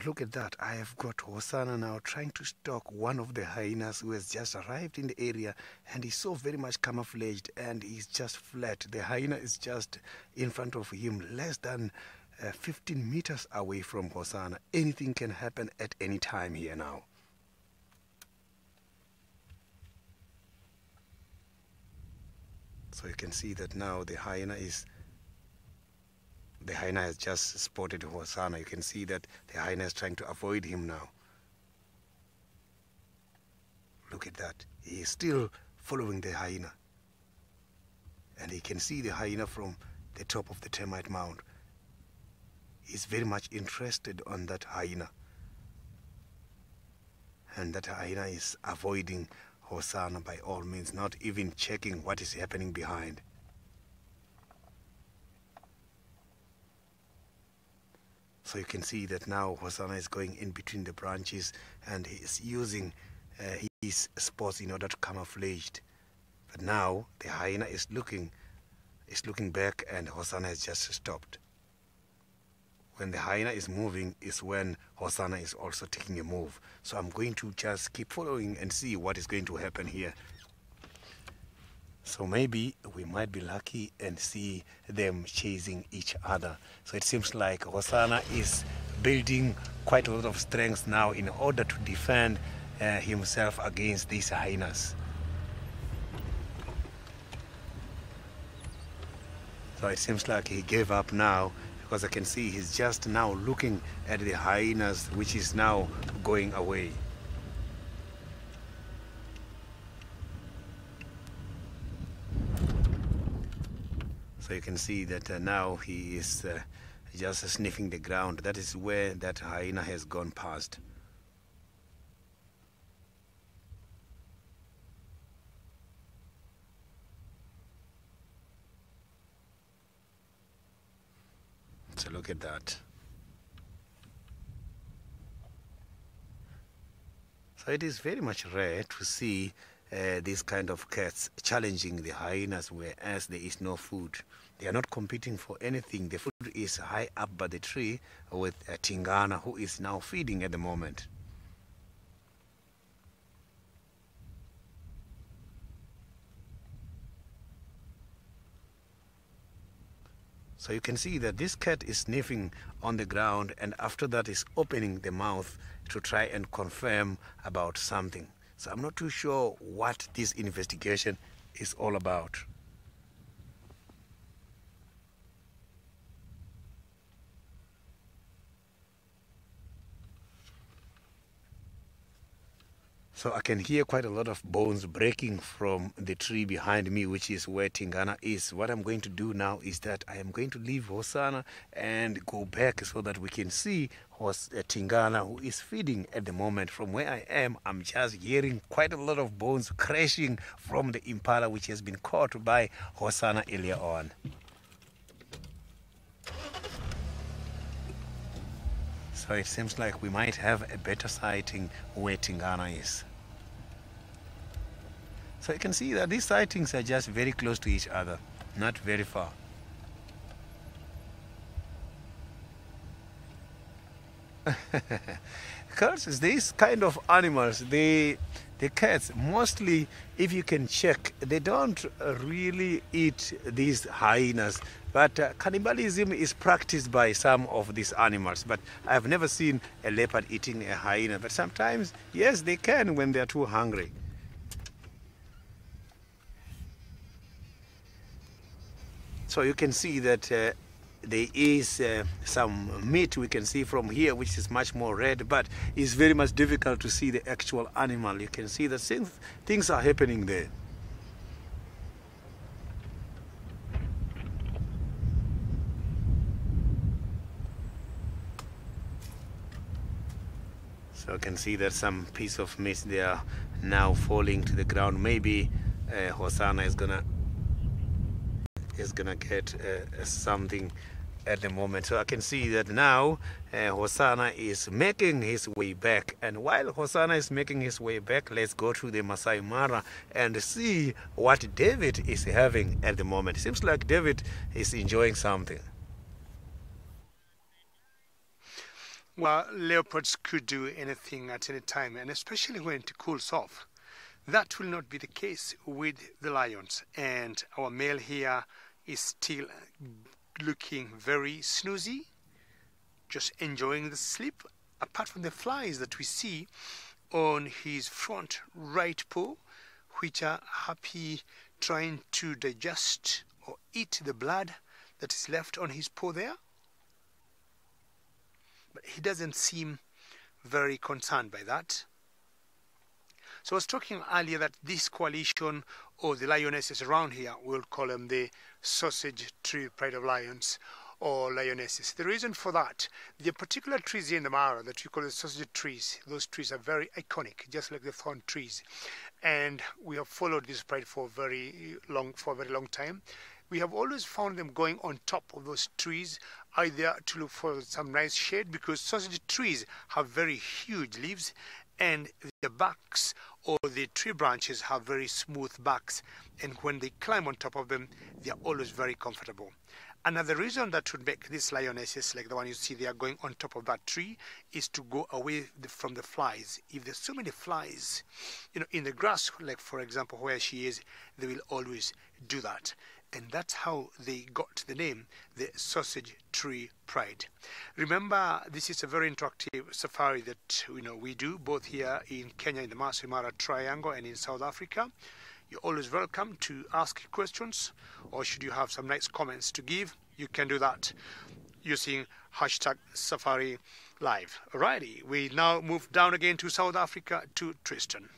Look at that. I have got Hosanna now trying to stalk one of the hyenas who has just arrived in the area, and he's so very much camouflaged and he's just flat. The hyena is just in front of him, less than 15 meters away from Hosanna. Anything can happen at any time here now. So you can see that now the hyena has just spotted Hosanna. You can see that the hyena is trying to avoid him now. Look at that. He is still following the hyena. And he can see the hyena from the top of the termite mound. He's very much interested on that hyena. And that hyena is avoiding Hosanna by all means, not even checking what is happening behind. So you can see that now Hosanna is going in between the branches, and he is using his spots in order to camouflage. But now the hyena is looking back, and Hosanna has just stopped. When the hyena is moving is when Hosanna is also taking a move. So I'm going to just keep following and see what is going to happen here. So maybe we might be lucky and see them chasing each other. So it seems like Hosanna is building quite a lot of strength now in order to defend himself against these hyenas. So it seems like he gave up now, because I can see he's just now looking at the hyenas, which is now going away. So you can see that now he is just sniffing the ground. That is where that hyena has gone past. So look at that. So it is very much rare to see these kind of cats challenging the hyenas, whereas there is no food. They are not competing for anything. The food is high up by the tree with Tingana, who is now feeding at the moment. So you can see that this cat is sniffing on the ground, and after that is opening the mouth to try and confirm about something. So I'm not too sure what this investigation is all about. So I can hear quite a lot of bones breaking from the tree behind me, which is where Tingana is. What I'm going to do now is that I am going to leave Hosana and go back so that we can see Tingana, who is feeding at the moment. From where I am, I'm just hearing quite a lot of bones crashing from the impala, which has been caught by Hosana earlier on. So it seems like we might have a better sighting where Tingana is. So you can see that these sightings are just very close to each other, not very far. Because these kind of animals, the cats, mostly, if you can check, they don't really eat these hyenas. But cannibalism is practiced by some of these animals. But I've never seen a leopard eating a hyena. But sometimes, yes, they can when they're too hungry. So you can see that there is some meat we can see from here, which is much more red, but it's very much difficult to see the actual animal. You can see that things are happening there. So you can see that some piece of meat they are now falling to the ground. Maybe Hosana is gonna get something at the moment. So I can see that now Hosana is making his way back, and while Hosana is making his way back, let's go to the Masai Mara and see what David is having at the moment. It seems like David is enjoying something. Well, leopards could do anything at any time, and especially when it cools off. That will not be the case with the lions, and our male here is still looking very snoozy, just enjoying the sleep, apart from the flies that we see on his front right paw, which are happy trying to digest or eat the blood that is left on his paw there. But he doesn't seem very concerned by that. So I was talking earlier that this coalition, or the lionesses around here, we'll call them the sausage tree pride of lions or lionesses. The reason for that, the particular trees here in the Mara that we call the sausage trees, those trees are very iconic, just like the thorn trees. And we have followed this pride for a very long time. We have always found them going on top of those trees, either to look for some nice shade, because sausage trees have very huge leaves, and the barks or the tree branches have very smooth barks, and when they climb on top of them, they are always very comfortable. Another reason that would make these lionesses, like the one you see there going on top of that tree, is to go away from the flies. If there's so many flies, in the grass, like for example where she is, they will always do that. And that's how they got the name, the Sausage Tree Pride. Remember, this is a very interactive safari that we do, both here in Kenya, in the Masai Mara Triangle, and in South Africa. You're always welcome to ask questions, or should you have some nice comments to give, you can do that. using hashtag SafariLive. Alrighty, we now move down again to South Africa to Tristan.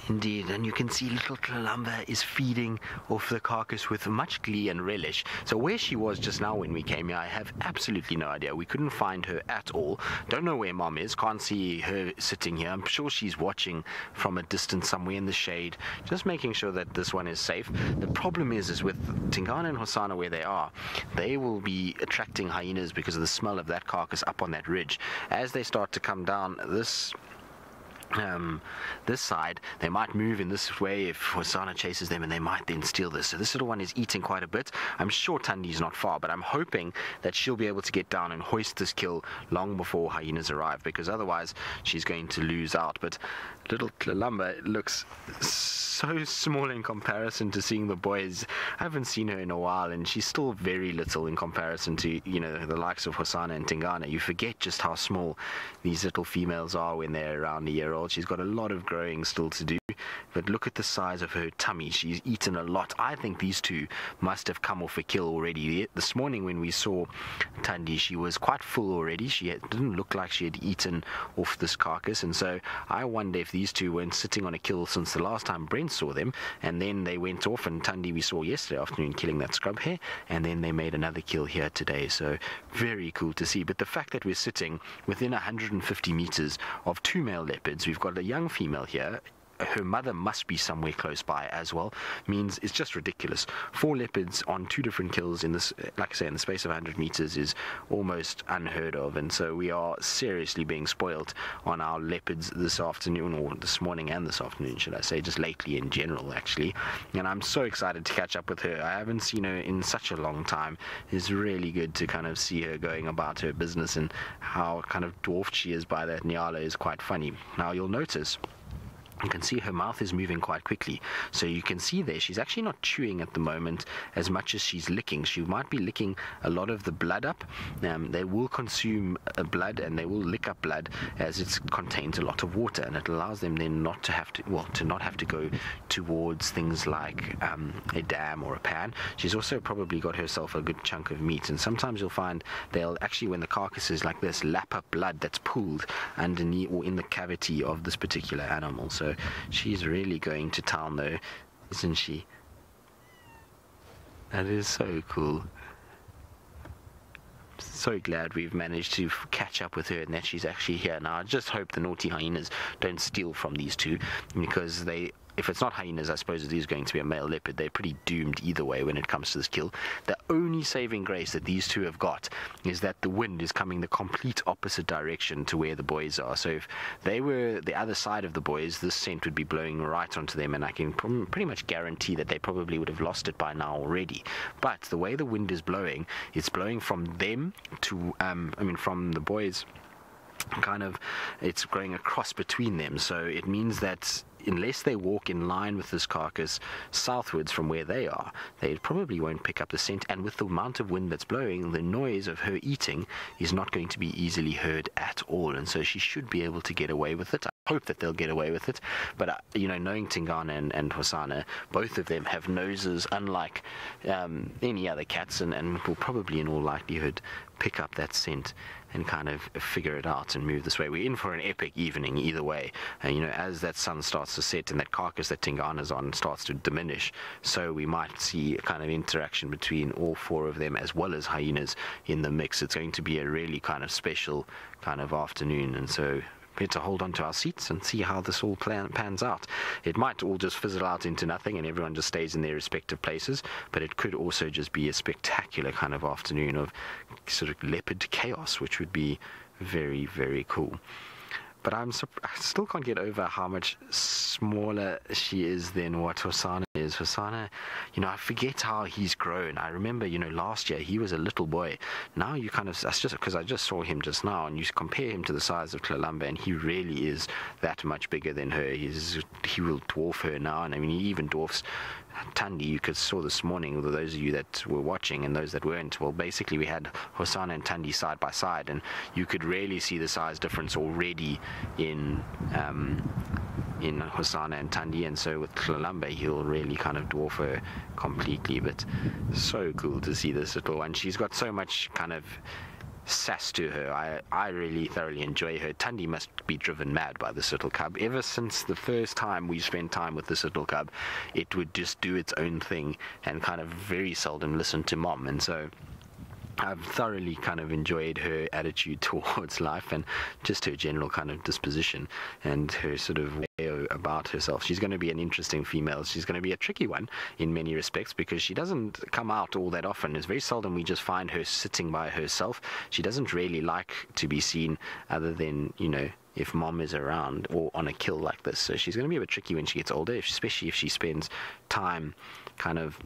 Indeed, and you can see little Tlalamba is feeding off the carcass with much glee and relish. So where she was just now when we came here, I have absolutely no idea. We couldn't find her at all. Don't know where Mom is. Can't see her sitting here. I'm sure she's watching from a distance somewhere in the shade, just making sure that this one is safe. The problem is with Tingana and Hosana where they are, they will be attracting hyenas because of the smell of that carcass up on that ridge. As they start to come down this side, they might move in this way if Hosana chases them, and they might then steal this. So this little one is eating quite a bit. I'm sure Tandi's not far, but I'm hoping that she'll be able to get down and hoist this kill long before hyenas arrive, because otherwise she's going to lose out. But little Tlalamba looks so small in comparison to seeing the boys. I haven't seen her in a while, and she's still very little in comparison to, you know, the likes of Hosana and Tingana. You forget just how small these little females are when they're around a year old. She's got a lot of growing still to do, but look at the size of her tummy. She's eaten a lot. I think these two must have come off a kill already. This morning when we saw Tandi, she was quite full already. Didn't look like she had eaten off this carcass, and so I wonder if these two weren't sitting on a kill since the last time Brent saw them, and then they went off, and Tandi we saw yesterday afternoon killing that scrub hare, and then they made another kill here today. So very cool to see. But the fact that we're sitting within 150 meters of two male leopards, we've got a young female here, her mother must be somewhere close by as well, means it's just ridiculous. 4 leopards on 2 different kills in this, like I say, in the space of 100 meters is almost unheard of, and so we are seriously being spoiled on our leopards this afternoon, or this morning and this afternoon, should I say, just lately in general actually. And I'm so excited to catch up with her. I haven't seen her in such a long time. It's really good to kind of see her going about her business, and how kind of dwarfed she is by that Nyala is quite funny. Now you'll notice you can see her mouth is moving quite quickly, so you can see there she's actually not chewing at the moment as much as she's licking. She might be licking a lot of the blood up. They will consume blood, and they will lick up blood as it contains a lot of water, and it allows them then not to have to, well, to not have to go towards things like a dam or a pan. She's also probably got herself a good chunk of meat, and sometimes you'll find they'll actually, when the carcass is like this, lap up blood that's pooled underneath or in the cavity of this particular animal. So she's really going to town though, isn't she? That is so cool. So glad we've managed to catch up with her and that she's actually here. Now I just hope the naughty hyenas don't steal from these two, because if it's not hyenas, I suppose it is going to be a male leopard. They're pretty doomed either way when it comes to this kill. The only saving grace that these two have got is that the wind is coming the complete opposite direction to where the boys are. So if they were the other side of the boys, this scent would be blowing right onto them, and I can pretty much guarantee that they probably would have lost it by now already. But the way the wind is blowing, it's blowing from them to, from the boys, kind of, it's going across between them. So it means that unless they walk in line with this carcass southwards from where they are, they probably won't pick up the scent, and with the amount of wind that's blowing, the noise of her eating is not going to be easily heard at all, and so she should be able to get away with it. I hope that they'll get away with it, but knowing Tingana and Hosana, both of them have noses unlike any other cats, and will probably in all likelihood pick up that scent and kind of figure it out and move this way. We're in for an epic evening either way, and as that sun starts to set and that carcass that Tingana's on starts to diminish, so we might see a kind of interaction between all 4 of them as well as hyenas in the mix. It's going to be a really kind of special kind of afternoon, and so we have to hold on to our seats and see how this all pans out. It might all just fizzle out into nothing and everyone just stays in their respective places, but it could also just be a spectacular kind of afternoon of sort of leopard chaos, which would be very, very cool. But I still can't get over how much smaller she is than what Hosana is. Hosana, I forget how he's grown. I remember, last year he was a little boy. Now you kind of, that's just because I just saw him just now, and you compare him to the size of Tlalamba, and he really is that much bigger than her. He will dwarf her now, and he even dwarfs Tandi. You saw this morning, those of you that were watching and those that weren't, well, basically we had Hosana and Tandi side by side, and you could really see the size difference already in in Hosanna and Tandi, and so with Tlalamba he'll really kind of dwarf her completely. But so cool to see this little one. She's got so much kind of sass to her. I really thoroughly enjoy her. Tandi must be driven mad by this little cub. Ever since the first time we spent time with this little cub, it would just do its own thing and kind of very seldom listen to mom. And so I've thoroughly kind of enjoyed her attitude towards life and just her general kind of disposition and her sort of way about herself. She's going to be an interesting female. She's going to be a tricky one in many respects because she doesn't come out all that often. It's very seldom we just find her sitting by herself. She doesn't really like to be seen other than, you know, if mom is around or on a kill like this. So she's going to be a bit tricky when she gets older, especially if she spends time kind of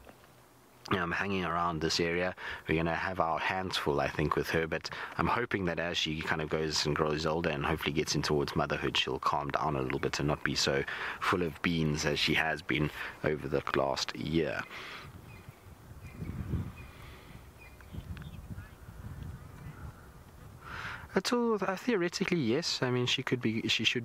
hanging around this area. We're going to have our hands full, I think, with her, but I'm hoping that as she kind of goes and grows older and hopefully gets in towards motherhood, she'll calm down a little bit and not be so full of beans as she has been over the last year. At all, theoretically, yes. I mean, she should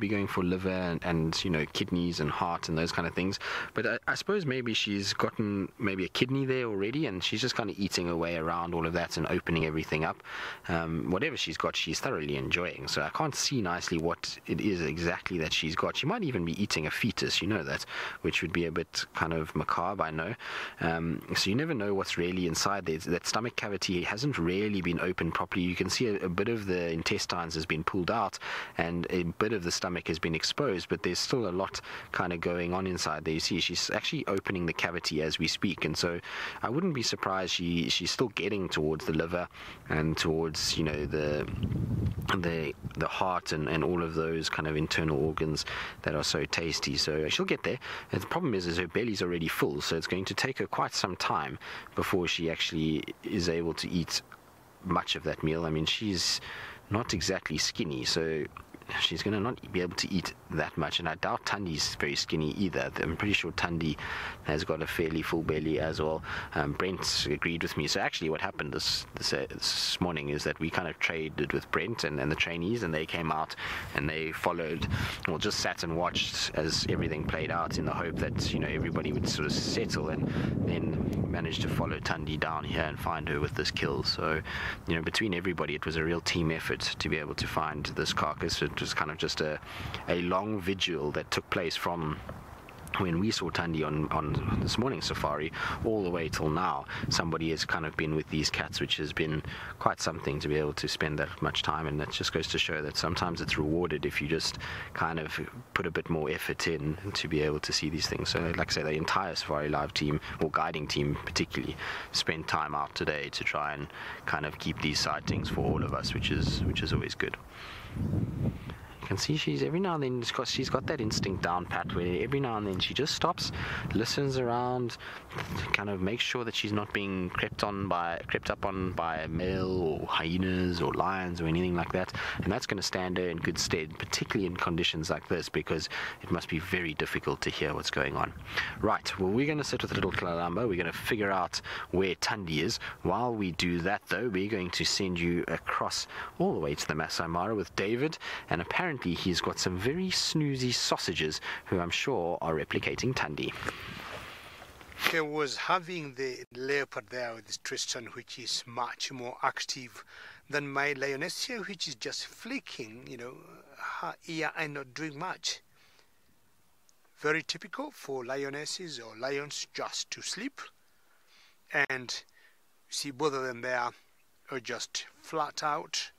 be going for liver and you know, kidneys and heart and those kind of things. But I suppose maybe she's gotten maybe a kidney there already, and she's just kind of eating her way around all of that and opening everything up. Whatever she's got, she's thoroughly enjoying. So I can't see nicely what it is exactly that she's got. She might even be eating a fetus, you know that, which would be a bit kind of macabre, I know. So you never know what's really inside there. That stomach cavity hasn't really been opened properly. You can see a bit of the intestines has been pulled out and a bit of the stomach has been exposed, but there's still a lot kind of going on inside there. You see she's actually opening the cavity as we speak, and so I wouldn't be surprised she's still getting towards the liver and towards, you know, the heart and all of those kind of internal organs that are so tasty. So she'll get there. And the problem is her belly's already full, so it's going to take her quite some time before she actually is able to eat much of that meal. I mean, she's not exactly skinny, so she's going to not be able to eat that much, and I doubt Tandi's very skinny either. I'm pretty sure Tandi has got a fairly full belly as well. Brent agreed with me. So actually what happened this morning is that we kind of traded with Brent and the trainees, and they came out and they followed, or just sat and watched as everything played out in the hope that, you know, everybody would sort of settle, and then managed to follow Tandi down here and find her with this kill. So, you know, between everybody it was a real team effort to be able to find this carcass. It was kind of just a long vigil that took place from when we saw Tandi on this morning's safari all the way till now. Somebody has kind of been with these cats, which has been quite something to be able to spend that much time, and that just goes to show that sometimes it's rewarded if you just kind of put a bit more effort in to be able to see these things. So like I say, the entire SafariLive team, or guiding team particularly, spent time out today to try and kind of keep these sightings for all of us, which is always good. You can see she's every now and then she's got that instinct down pat, where every now and then she just stops, listens around, kind of makes sure that she's not being crept up on by a male or hyenas or lions or anything like that, and that's going to stand her in good stead, particularly in conditions like this, because it must be very difficult to hear what's going on. Right, well, we're going to sit with little Tlalamba. We're going to figure out where Tandi is. While we do that, though, we're going to send you across all the way to the Masai Mara with David, and apparently he's got some very snoozy sausages who I'm sure are replicating Tandi. I was having the leopard there with Tristan, which is much more active than my lioness here, which is just flicking, you know, her ear and not doing much. Very typical for lionesses or lions just to sleep. And you see both of them there are just flat out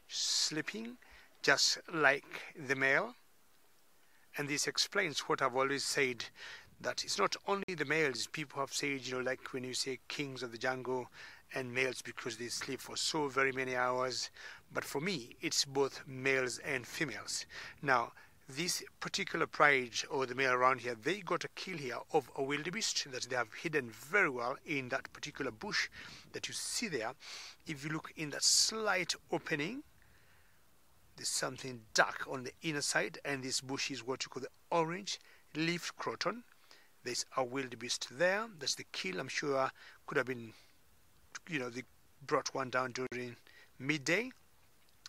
sleeping, just like the male. And this explains what I've always said, that it's not only the males. People have said, you know, like when you say kings of the jungle and males because they sleep for so very many hours. But for me, it's both males and females. Now, this particular pride, or the male around here, they got a kill here of a wildebeest that they have hidden very well in that particular bush that you see there. If you look in that slight opening, there's something dark on the inner side, and this bush is what you call the orange leaf croton. There's a wildebeest there. That's the kill. I'm sure could have been, you know, they brought one down during midday.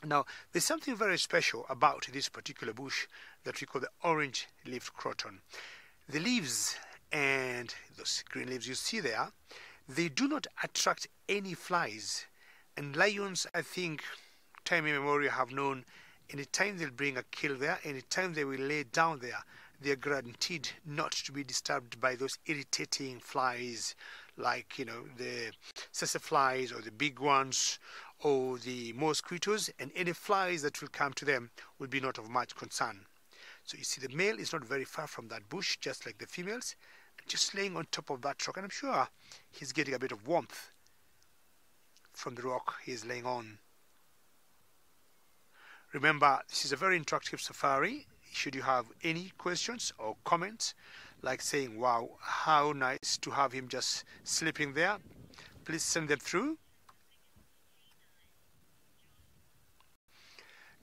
Now, there's something very special about this particular bush that we call the orange-leaved croton. The leaves and those green leaves you see there, they do not attract any flies. And lions, I think, time immemorial have known anytime they'll bring a kill there, anytime they will lay down there, they are guaranteed not to be disturbed by those irritating flies like, you know, the flies or the big ones or the mosquitoes, and any flies that will come to them will be not of much concern. So you see the male is not very far from that bush, just like the females, just laying on top of that rock, and I'm sure he's getting a bit of warmth from the rock he's laying on. Remember, this is a very interactive safari. Should you have any questions or comments, like saying, wow, how nice to have him just sleeping there, please send them through.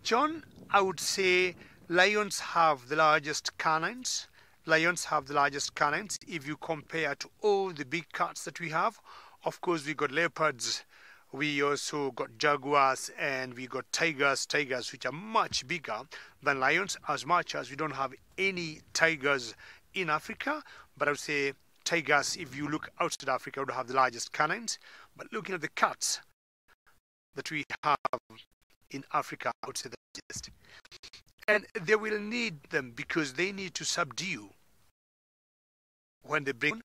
John, I would say lions have the largest canines. Lions have the largest canines if you compare to all the big cats that we have. Of course, we got leopards, we also got jaguars, and we got tigers which are much bigger than lions, as much as we don't have any tigers in Africa. But I would say tigers, if you look outside Africa, would have the largest canines. But looking at the cats that we have in Africa, I would say the largest. And they will need them because they need to subdue when they bring,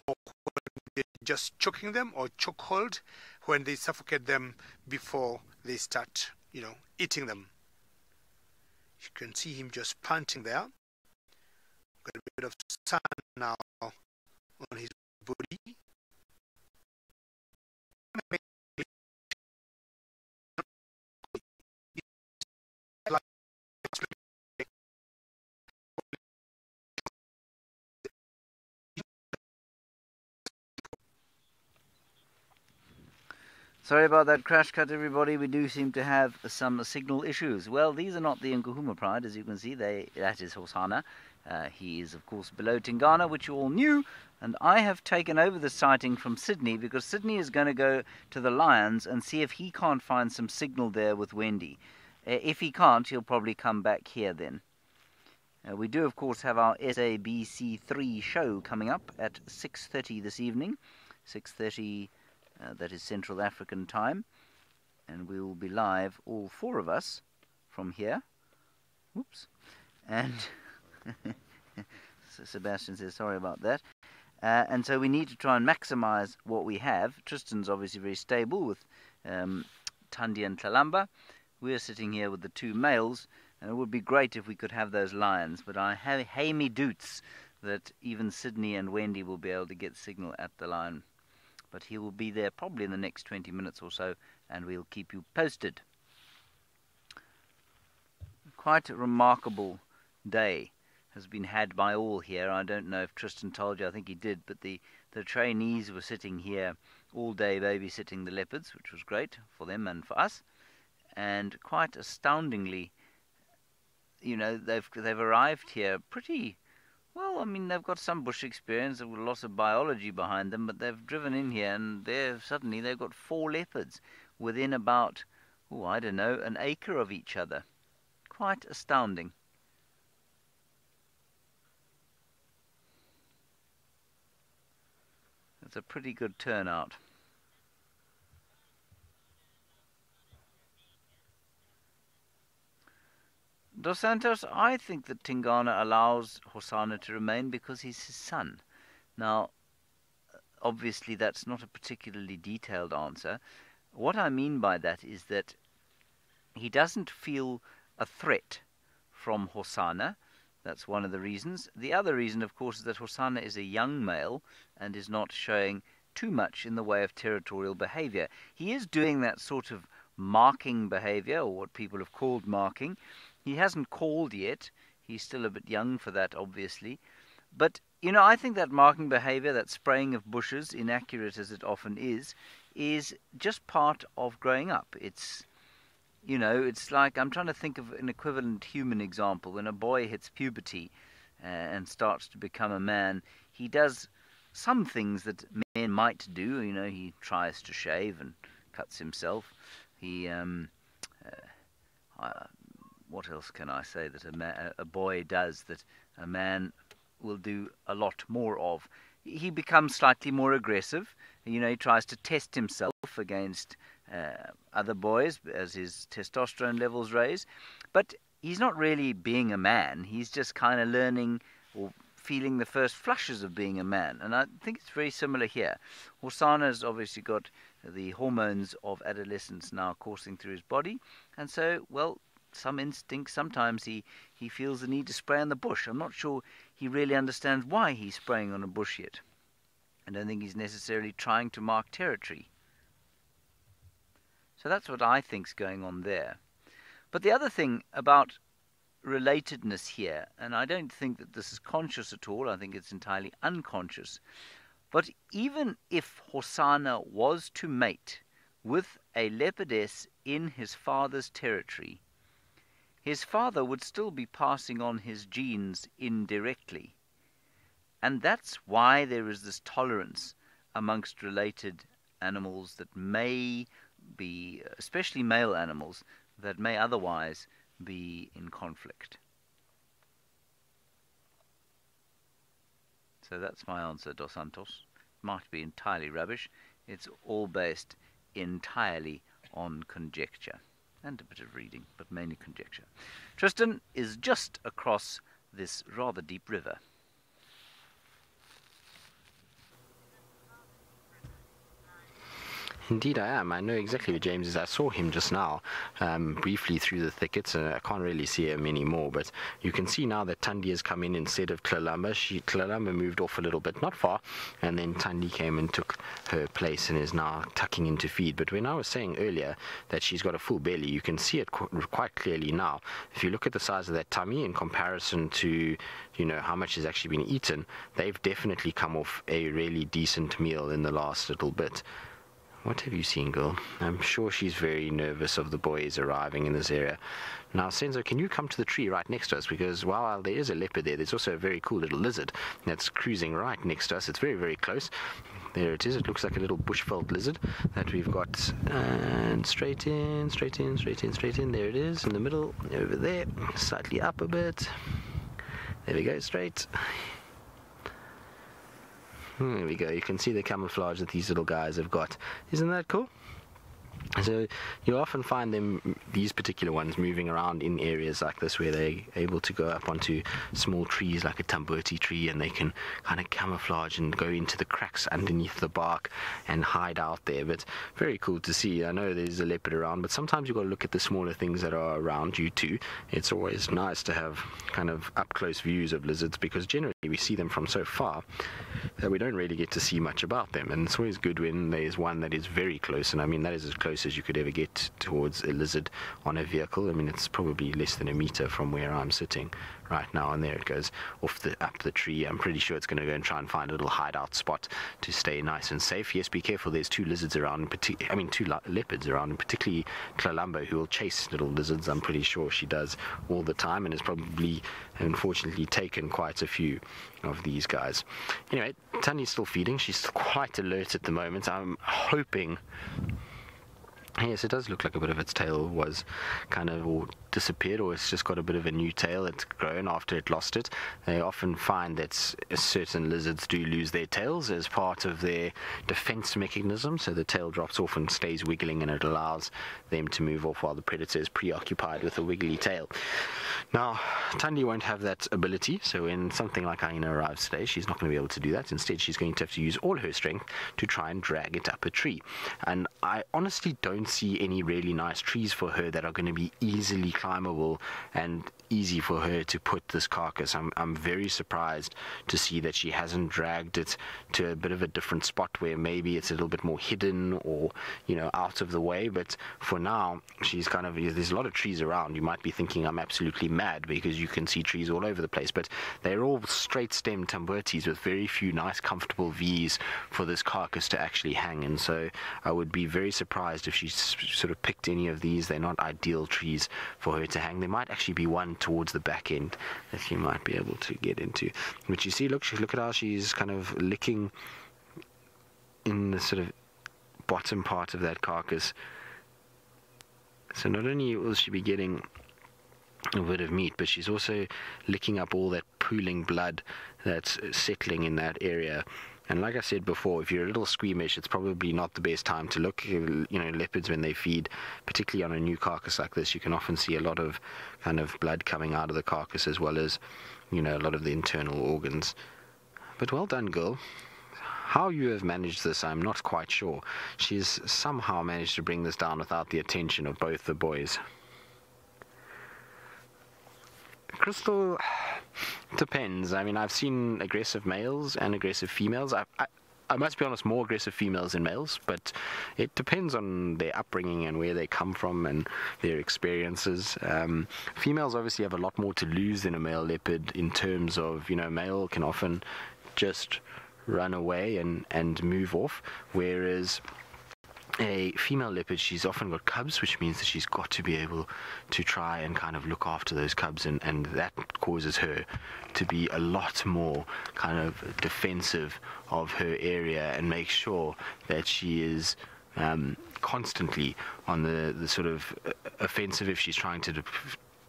or when they're just choking them, or chokehold when they suffocate them before they start, you know, eating them. You can see him just panting there. Got a bit of sun now on his body. Sorry about that crash cut, everybody. We do seem to have some signal issues. Well, these are not the Nkuhuma Pride, as you can see. That is Hosana. He is, of course, below Tingana, which you all knew. And I have taken over the sighting from Sydney because Sydney is going to go to the Lions and see if he can't find some signal there with Wendy. If he can't, he'll probably come back here then. We do, of course, have our SABC3 show coming up at 6:30 this evening. 6:30... that is Central African time, and we will be live, all four of us, from here. Whoops. And so Sebastian says sorry about that. And so we need to try and maximize what we have. Tristan's obviously very stable with Tandi and Talamba. We're sitting here with the two males, and it would be great if we could have those lions, but I have me doots that even Sydney and Wendy will be able to get signal at the lion. But he will be there probably in the next 20 minutes or so, and we'll keep you posted. Quite a remarkable day has been had by all here. I don't know if Tristan told you, I think he did, but the trainees were sitting here all day babysitting the leopards, which was great for them and for us. And quite astoundingly, you know, they've arrived here pretty... Well, I mean, they've got some bush experience, with lots of biology behind them, but they've driven in here and suddenly they've got 4 leopards within about, oh, I don't know, an acre of each other. Quite astounding. It's a pretty good turnout. Dos Santos, I think that Tingana allows Hosana to remain because he's his son. Now, obviously that's not a particularly detailed answer. What I mean by that is that he doesn't feel a threat from Hosana. That's one of the reasons. The other reason, of course, is that Hosana is a young male and is not showing too much in the way of territorial behavior. He is doing that sort of marking behavior, or what people have called marking. He hasn't called yet. He's still a bit young for that, obviously. But, you know, I think that marking behavior, that spraying of bushes, inaccurate as it often is just part of growing up. It's, you know, it's like, I'm trying to think of an equivalent human example. When a boy hits puberty and starts to become a man, he does some things that men might do. You know, he tries to shave and cuts himself. He what else can I say that a boy does that a man will do a lot more of? He becomes slightly more aggressive. He tries to test himself against other boys as his testosterone levels raise. But he's not really being a man. He's just kind of learning or feeling the first flushes of being a man. And I think it's very similar here. Hosana's obviously got the hormones of adolescence now coursing through his body. And so, well, some instinct, sometimes he feels the need to spray on the bush. I'm not sure he really understands why he's spraying on a bush yet. I don't think he's necessarily trying to mark territory. So that's what I think's going on there. But the other thing about relatedness here, and I don't think that this is conscious at all, I think it's entirely unconscious, but even if Hosana was to mate with a leopardess in his father's territory, his father would still be passing on his genes indirectly. And that's why there is this tolerance amongst related animals that may be, especially male animals, that may otherwise be in conflict. So that's my answer, Dos Santos. Might be entirely rubbish. It's all based entirely on conjecture. And a bit of reading, but mainly conjecture. Tristan is just across this rather deep river. Indeed I am. I know exactly where James is. I saw him just now, briefly through the thickets. I can't really see him anymore, but you can see now that Tandi has come in instead of Tlalamba. Tlalamba moved off a little bit, not far, and then Tandi came and took her place and is now tucking in to feed. But when I was saying earlier that she's got a full belly, you can see it quite clearly now. If you look at the size of that tummy in comparison to, how much has actually been eaten, they've definitely come off a really decent meal in the last little bit. What have you seen, girl? I'm sure she's very nervous of the boys arriving in this area. Now, Senzo, can you come to the tree right next to us? Because while there is a leopard there, there's also a very cool little lizard that's cruising right next to us. It's very, very close. There it is. It looks like a little bushveld lizard that we've got. And straight in, straight in, straight in, straight in. There it is, in the middle, over there. Slightly up a bit. There we go, straight. There we go. You can see the camouflage that these little guys have got. Isn't that cool? So you'll often find them, these particular ones, moving around in areas like this where they're able to go up onto small trees like a tambuti tree, and they can kind of camouflage and go into the cracks underneath the bark and hide out there. But very cool to see. I know there's a leopard around, but sometimes you've got to look at the smaller things that are around you too. It's always nice to have kind of up-close views of lizards, because generally we see them from so far that we don't really get to see much about them. And it's always good when there's one that is very close, and I mean that is as close as you could ever get towards a lizard on a vehicle. I mean, it's probably less than a meter from where I'm sitting right now, and there it goes up the tree. I'm pretty sure it's going to go and try and find a little hideout spot to stay nice and safe. Yes, be careful, there's two lizards around, two leopards around, and particularly Tlalamba, who will chase little lizards. I'm pretty sure she does all the time, and has probably unfortunately taken quite a few of these guys. Anyway, Tanya's still feeding. She's still quite alert at the moment. I'm hoping... Yes, it does look like a bit of its tail was kind of all disappeared, or it's just got a bit of a new tail. It's grown after it lost it. They often find that certain lizards do lose their tails as part of their defense mechanism, so the tail drops off and stays wiggling, and it allows them to move off while the predator is preoccupied with a wiggly tail. Now, Tandi won't have that ability, so when something like Aina arrives today, she's not going to be able to do that. Instead, she's going to have to use all her strength to try and drag it up a tree. And I honestly don't see any really nice trees for her that are going to be easily climbable and easy for her to put this carcass. I'm very surprised to see that she hasn't dragged it to a bit of a different spot where maybe it's a little bit more hidden or, out of the way. But for now, she's kind of, there's a lot of trees around. You might be thinking I'm absolutely mad because you can see trees all over the place, but they're all straight stem tambutis with very few nice comfortable V's for this carcass to actually hang in. So I would be very surprised if she sort of picked any of these. They're not ideal trees for her to hang. There might actually be one towards the back end that she might be able to get into. But you see, look at how she's kind of licking in the sort of bottom part of that carcass. So not only will she be getting a bit of meat, but she's also licking up all that pooling blood that's settling in that area. And like I said before, if you're a little squeamish, it's probably not the best time to look. You know, leopards, when they feed, particularly on a new carcass like this, you can often see a lot of kind of blood coming out of the carcass, as well as, you know, a lot of the internal organs. But well done, girl. How you have managed this, I'm not quite sure. She's somehow managed to bring this down without the attention of both the boys. Crystal, depends. I mean, I've seen aggressive males and aggressive females. I must be honest, more aggressive females than males, but it depends on their upbringing and where they come from and their experiences. Females obviously have a lot more to lose than a male leopard in terms of, you know, male can often just run away and move off, whereas a female leopard, she's often got cubs, which means that she's got to be able to try and kind of look after those cubs, and that causes her to be a lot more kind of defensive of her area and make sure that she is constantly on the sort of offensive if she's trying to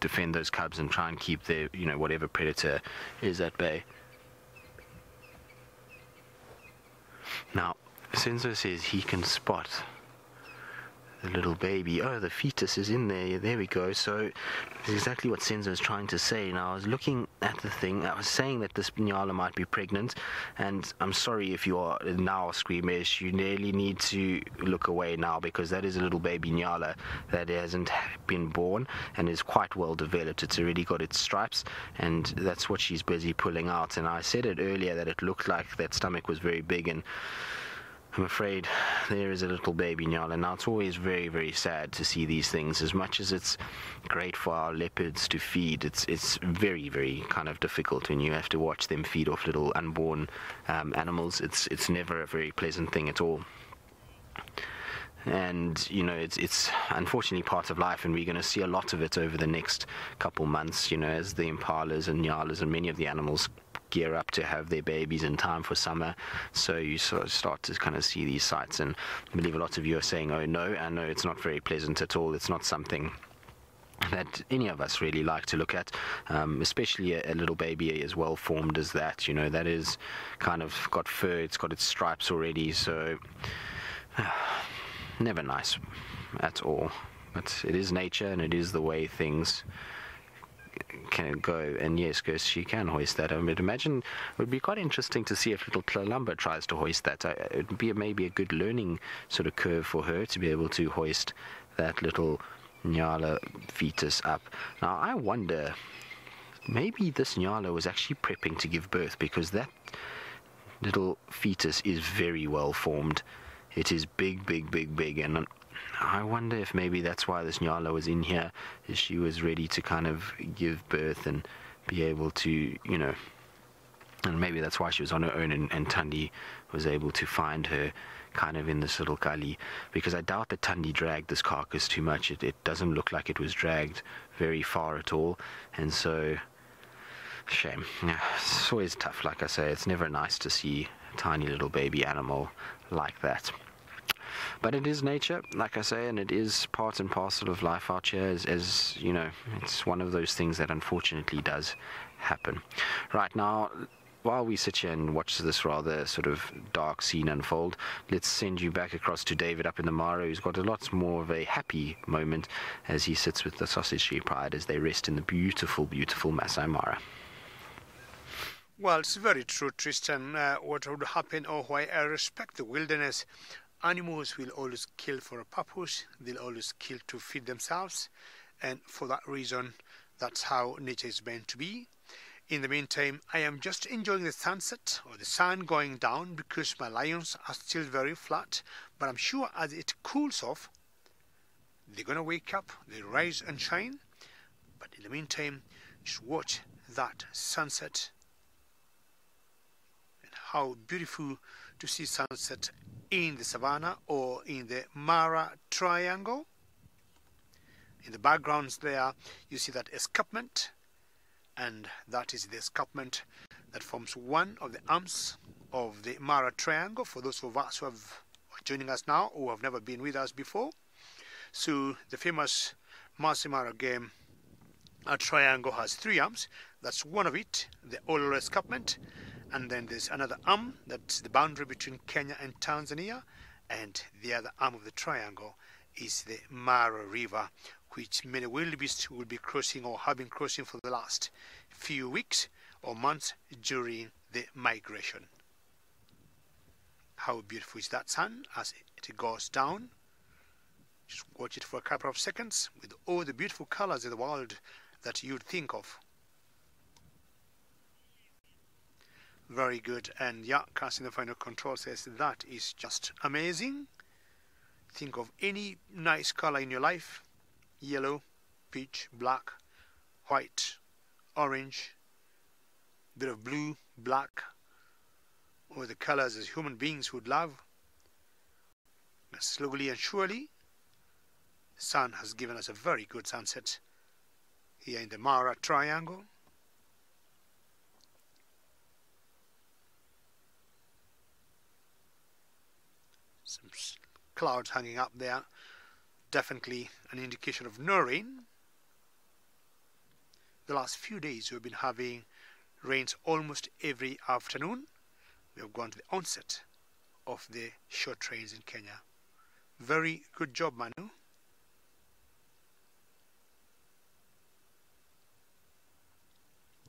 defend those cubs and try and keep their, you know, whatever predator is at bay. Now, Senzo says he can spot the little baby. Oh, the fetus is in there. There we go. So that's exactly what Senzo is trying to say. Now, I was looking at the thing. I was saying that this Nyala might be pregnant, and I'm sorry if you are now squeamish. You nearly need to look away now, because that is a little baby Nyala that hasn't been born and is quite well developed. It's already got its stripes, and that's what she's busy pulling out. And I said it earlier that it looked like that stomach was very big, and I'm afraid there is a little baby Nyala. Now, it's always very, very sad to see these things. As much as it's great for our leopards to feed, it's very, very kind of difficult when you have to watch them feed off little unborn animals. It's never a very pleasant thing at all. And, you know, it's unfortunately part of life, and we're going to see a lot of it over the next couple months, you know, as the impalas and nyalas and many of the animals gear up to have their babies in time for summer. So you sort of start to kind of see these sights, and I believe a lot of you are saying, oh no, I know it's not very pleasant at all. It's not something that any of us really like to look at, especially a little baby as well formed as that, you know, that is kind of got fur, it's got its stripes already, so never nice at all. But it is nature, and it is the way things can go. And yes, because she can hoist that. I would imagine it would be quite interesting to see if little Columba tries to hoist that. It would be maybe a good learning sort of curve for her to be able to hoist that little Nyala fetus up. Now, I wonder, maybe this Nyala was actually prepping to give birth, because that little fetus is very well formed. It is big, big, big, big, and I wonder if maybe that's why this Nyala was in here, is she was ready to kind of give birth and be able to, you know, and maybe that's why she was on her own, and Thandi was able to find her kind of in this little gully, because I doubt that Thandi dragged this carcass too much. It doesn't look like it was dragged very far at all, and so, shame. Yeah, it's always tough, like I say. It's never nice to see a tiny little baby animal like that. But it is nature, like I say, and it is part and parcel of life out here, as you know, it's one of those things that unfortunately does happen. Right, now, while we sit here and watch this rather sort of dark scene unfold, let's send you back across to David up in the Mara, who's got a lot more of a happy moment as he sits with the sausage sheep pride as they rest in the beautiful, beautiful Masai Mara. Well, it's very true, Tristan. What would happen, or why I respect the wilderness, animals will always kill for a purpose. They'll always kill to feed themselves. And for that reason, that's how nature is meant to be. In the meantime, I am just enjoying the sunset or the sun going down, because my lions are still very flat. But I'm sure as it cools off, they're going to wake up, they rise and shine. But in the meantime, just watch that sunset. And how beautiful to see sunset in the savannah or in the Mara Triangle. In the backgrounds there, you see that escarpment, and that is the escarpment that forms one of the arms of the Mara Triangle, for those of us who are joining us now or have never been with us before. So the famous Masai Mara game, a triangle has 3 arms. That's one of it, the Ololo escarpment, and then there's another arm that's the boundary between Kenya and Tanzania, and the other arm of the triangle is the Mara River, which many wildebeests will be crossing or have been crossing for the last few weeks or months during the migration. How beautiful is that sun as it goes down? Just watch it for a couple of seconds with all the beautiful colors of the world that you'd think of. Very good. And yeah, casting the final control says that is just amazing. Think of any nice color in your life: yellow, peach, black, white, orange, bit of blue, black, or the colors as human beings would love. Slowly and surely, the sun has given us a very good sunset here in the Mara Triangle. Some clouds hanging up there, definitely an indication of no rain. The last few days we've been having rains almost every afternoon. We have gone to the onset of the short rains in Kenya. Very good job, Manu.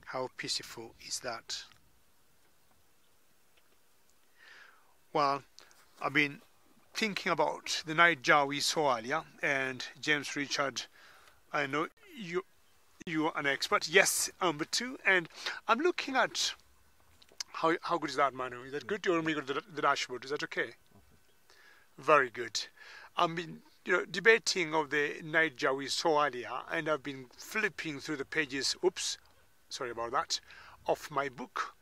How peaceful is that? Well, I've been thinking about the nightjar we saw earlier, and James Richard, I know you are an expert. Yes, but too, and I'm looking at how good is that, Manu? Is that good? You're only good at the dashboard. Is that okay? Very good. I've been debating of the nightjar we saw earlier, and I've been flipping through the pages. Oops, sorry about that. Of my book,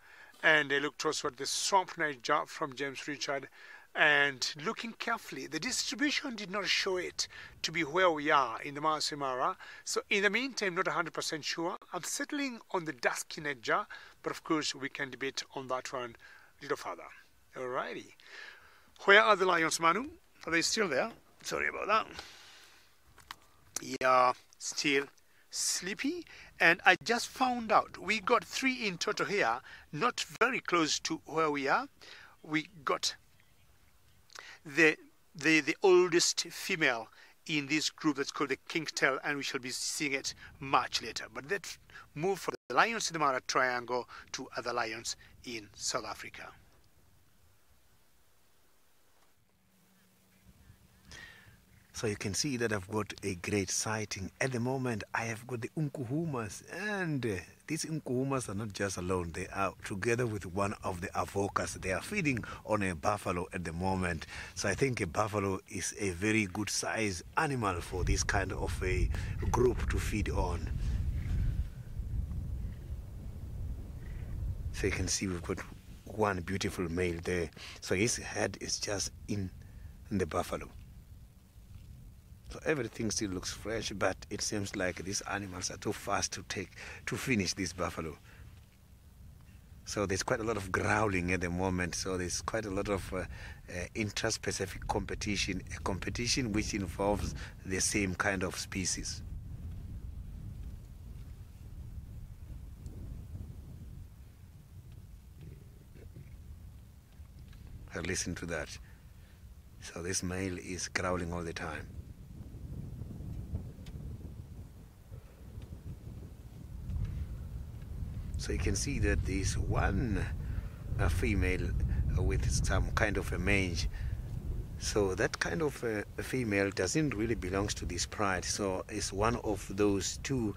and I looked also at the swamp nightjar from James Richard. And looking carefully, the distribution did not show it to be where we are in the Masai Mara. So in the meantime, not 100% sure. I'm settling on the dusky nightjar, but of course we can debate on that one a little further. Alrighty. Where are the lions, Manu? Are they still there? Sorry about that. Yeah, still sleepy. And I just found out we got 3 in total here, not very close to where we are. We got the oldest female in this group that's called the Kingtail, and we shall be seeing it much later. But let's move from the lions in the Mara Triangle to other lions in South Africa. So you can see that I've got a great sighting. At the moment, I have got the Unkuhumas, and these Unkuhumas are not just alone. They are together with one of the avokas. They are feeding on a buffalo at the moment. So I think a buffalo is a very good size animal for this kind of a group to feed on. So you can see we've got one beautiful male there. So his head is just in the buffalo. So everything still looks fresh, but it seems like these animals are too fast to finish this buffalo. So there's quite a lot of growling at the moment. So there's quite a lot of intra-specific competition, a competition which involves the same kind of species. Listen to that. So this male is growling all the time. So you can see that there is one female with some kind of a mange. So that kind of a female doesn't really belong to this pride. So it's one of those 2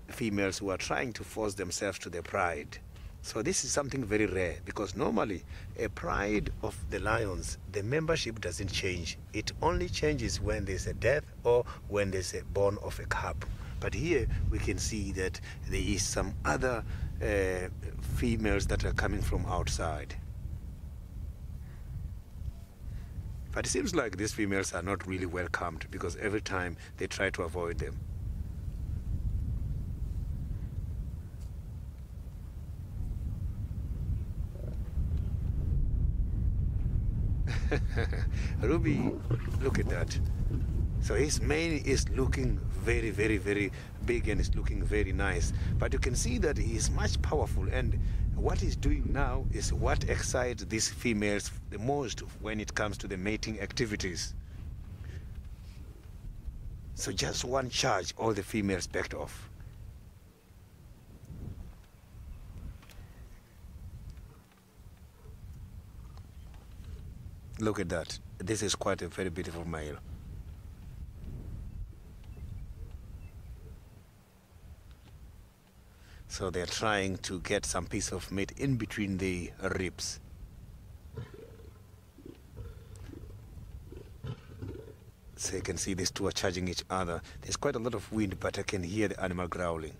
females who are trying to force themselves to the pride. So this is something very rare, because normally a pride of the lions, the membership doesn't change. It only changes when there's a death or when there's a born of a cub. But here we can see that there is some other females that are coming from outside. But it seems like these females are not really welcomed, because every time they try to avoid them. Ruby, look at that. So his mane is looking very, very, very big and is looking very nice. But you can see that he is much powerful, and what he's doing now is what excites these females the most when it comes to the mating activities. So just one charge, all the females backed off. Look at that. This is quite a very beautiful male. So they're trying to get some piece of meat in between the ribs. So you can see these two are charging each other. There's quite a lot of wind, but I can hear the animal growling.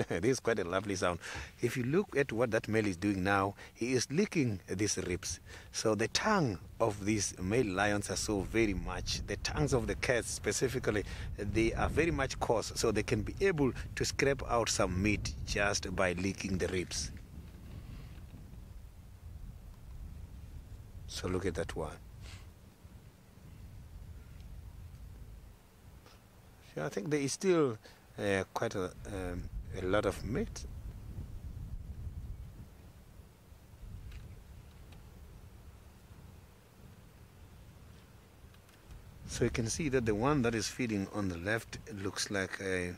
This is quite a lovely sound. If you look at what that male is doing now, he is licking these ribs. So the tongue of these male lions are so very much, the tongues of the cats specifically, they are very much coarse, so they can be able to scrape out some meat just by licking the ribs. So look at that one. So I think there is still quite a lot of meat. So you can see that the one that is feeding on the left looks like a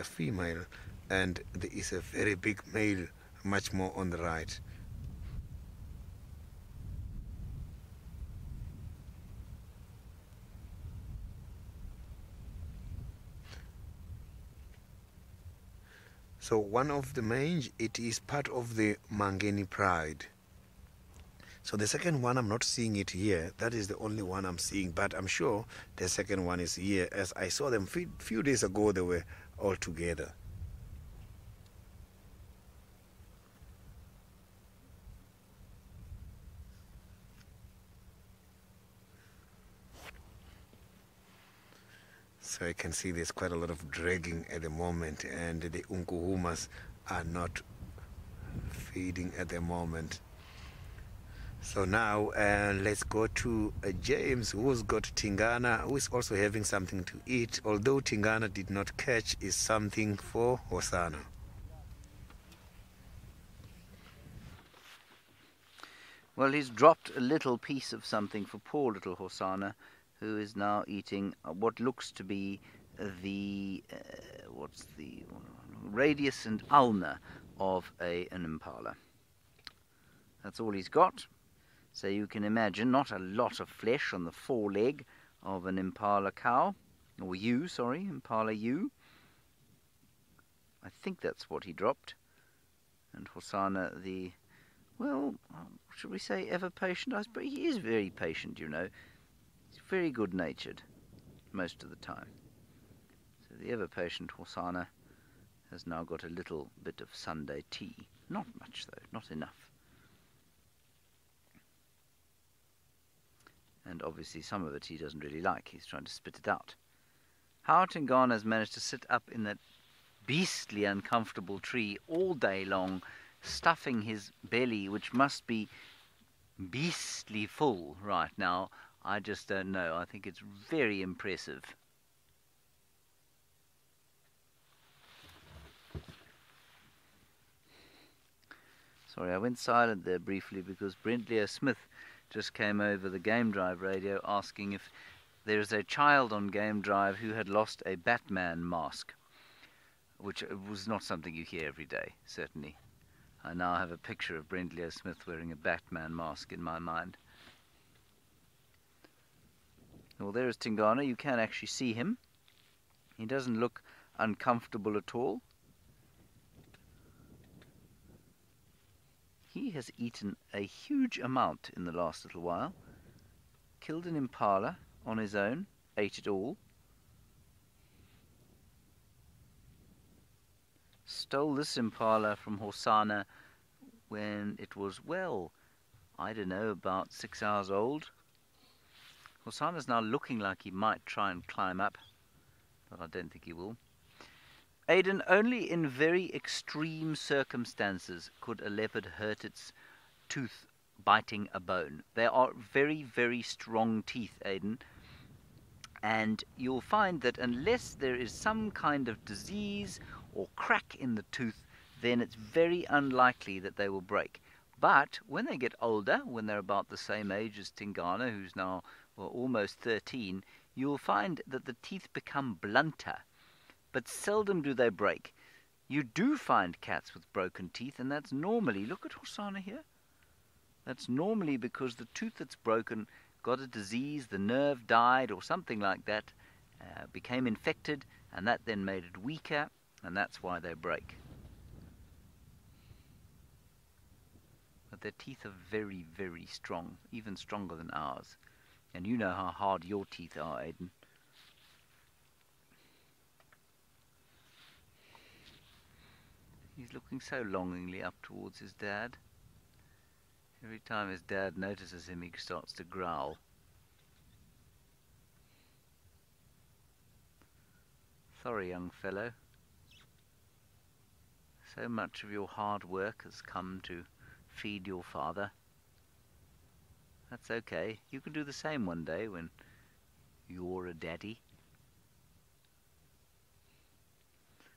female, and there is a very big male much more on the right. So one of the mange, it is part of the Mangeni pride. So the second one, I'm not seeing it here. That is the only one I'm seeing, but I'm sure the second one is here. As I saw them few days ago, they were all together. So you can see there's quite a lot of dragging at the moment, and the unkuhumas are not feeding at the moment. So now let's go to James, who's got Tingana, who is also having something to eat. Although Tingana did not catch, is something for Hosana. Well, he's dropped a little piece of something for poor little Hosana, who is now eating what looks to be the radius and ulna of an impala. That's all he's got. So you can imagine not a lot of flesh on the foreleg of an impala cow, or ewe, sorry, impala ewe. I think that's what he dropped. And Hosana, the, well, should we say ever patient? I suppose he is very patient, you know. He's very good-natured most of the time. So the ever-patient Hosana has now got a little bit of Sunday tea. Not much, though, not enough. And obviously some of it he doesn't really like. He's trying to spit it out. How Tingana has managed to sit up in that beastly uncomfortable tree all day long, stuffing his belly, which must be beastly full right now, I just don't know. I think it's very impressive. Sorry, I went silent there briefly because Brent Leo Smith just came over the Game Drive radio asking if there is a child on Game Drive who had lost a Batman mask, which was not something you hear every day, certainly. I now have a picture of Brent Leo Smith wearing a Batman mask in my mind. Well, there is Tingana. You can actually see him. He doesn't look uncomfortable at all. He has eaten a huge amount in the last little while. Killed an impala on his own, ate it all. Stole this impala from Hosana when it was, well, I don't know, about 6 hours old. Hosana's now looking like he might try and climb up, but I don't think he will. Aidan, only in very extreme circumstances could a leopard hurt its tooth biting a bone. They are very, very strong teeth, Aidan. And you'll find that unless there is some kind of disease or crack in the tooth, then it's very unlikely that they will break. But when they get older, when they're about the same age as Tingana, who's now almost 13, you'll find that the teeth become blunter. But seldom do they break. You do find cats with broken teeth, and that's normally, look at Hosanna here, that's normally because the tooth that's broken got a disease, the nerve died or something like that, became infected, and that then made it weaker, and that's why they break. But their teeth are very, very strong, even stronger than ours. And you know how hard your teeth are, Aidan. He's looking so longingly up towards his dad. Every time his dad notices him, he starts to growl. Sorry, young fellow. So much of your hard work has come to feed your father. That's okay. You can do the same one day when you're a daddy.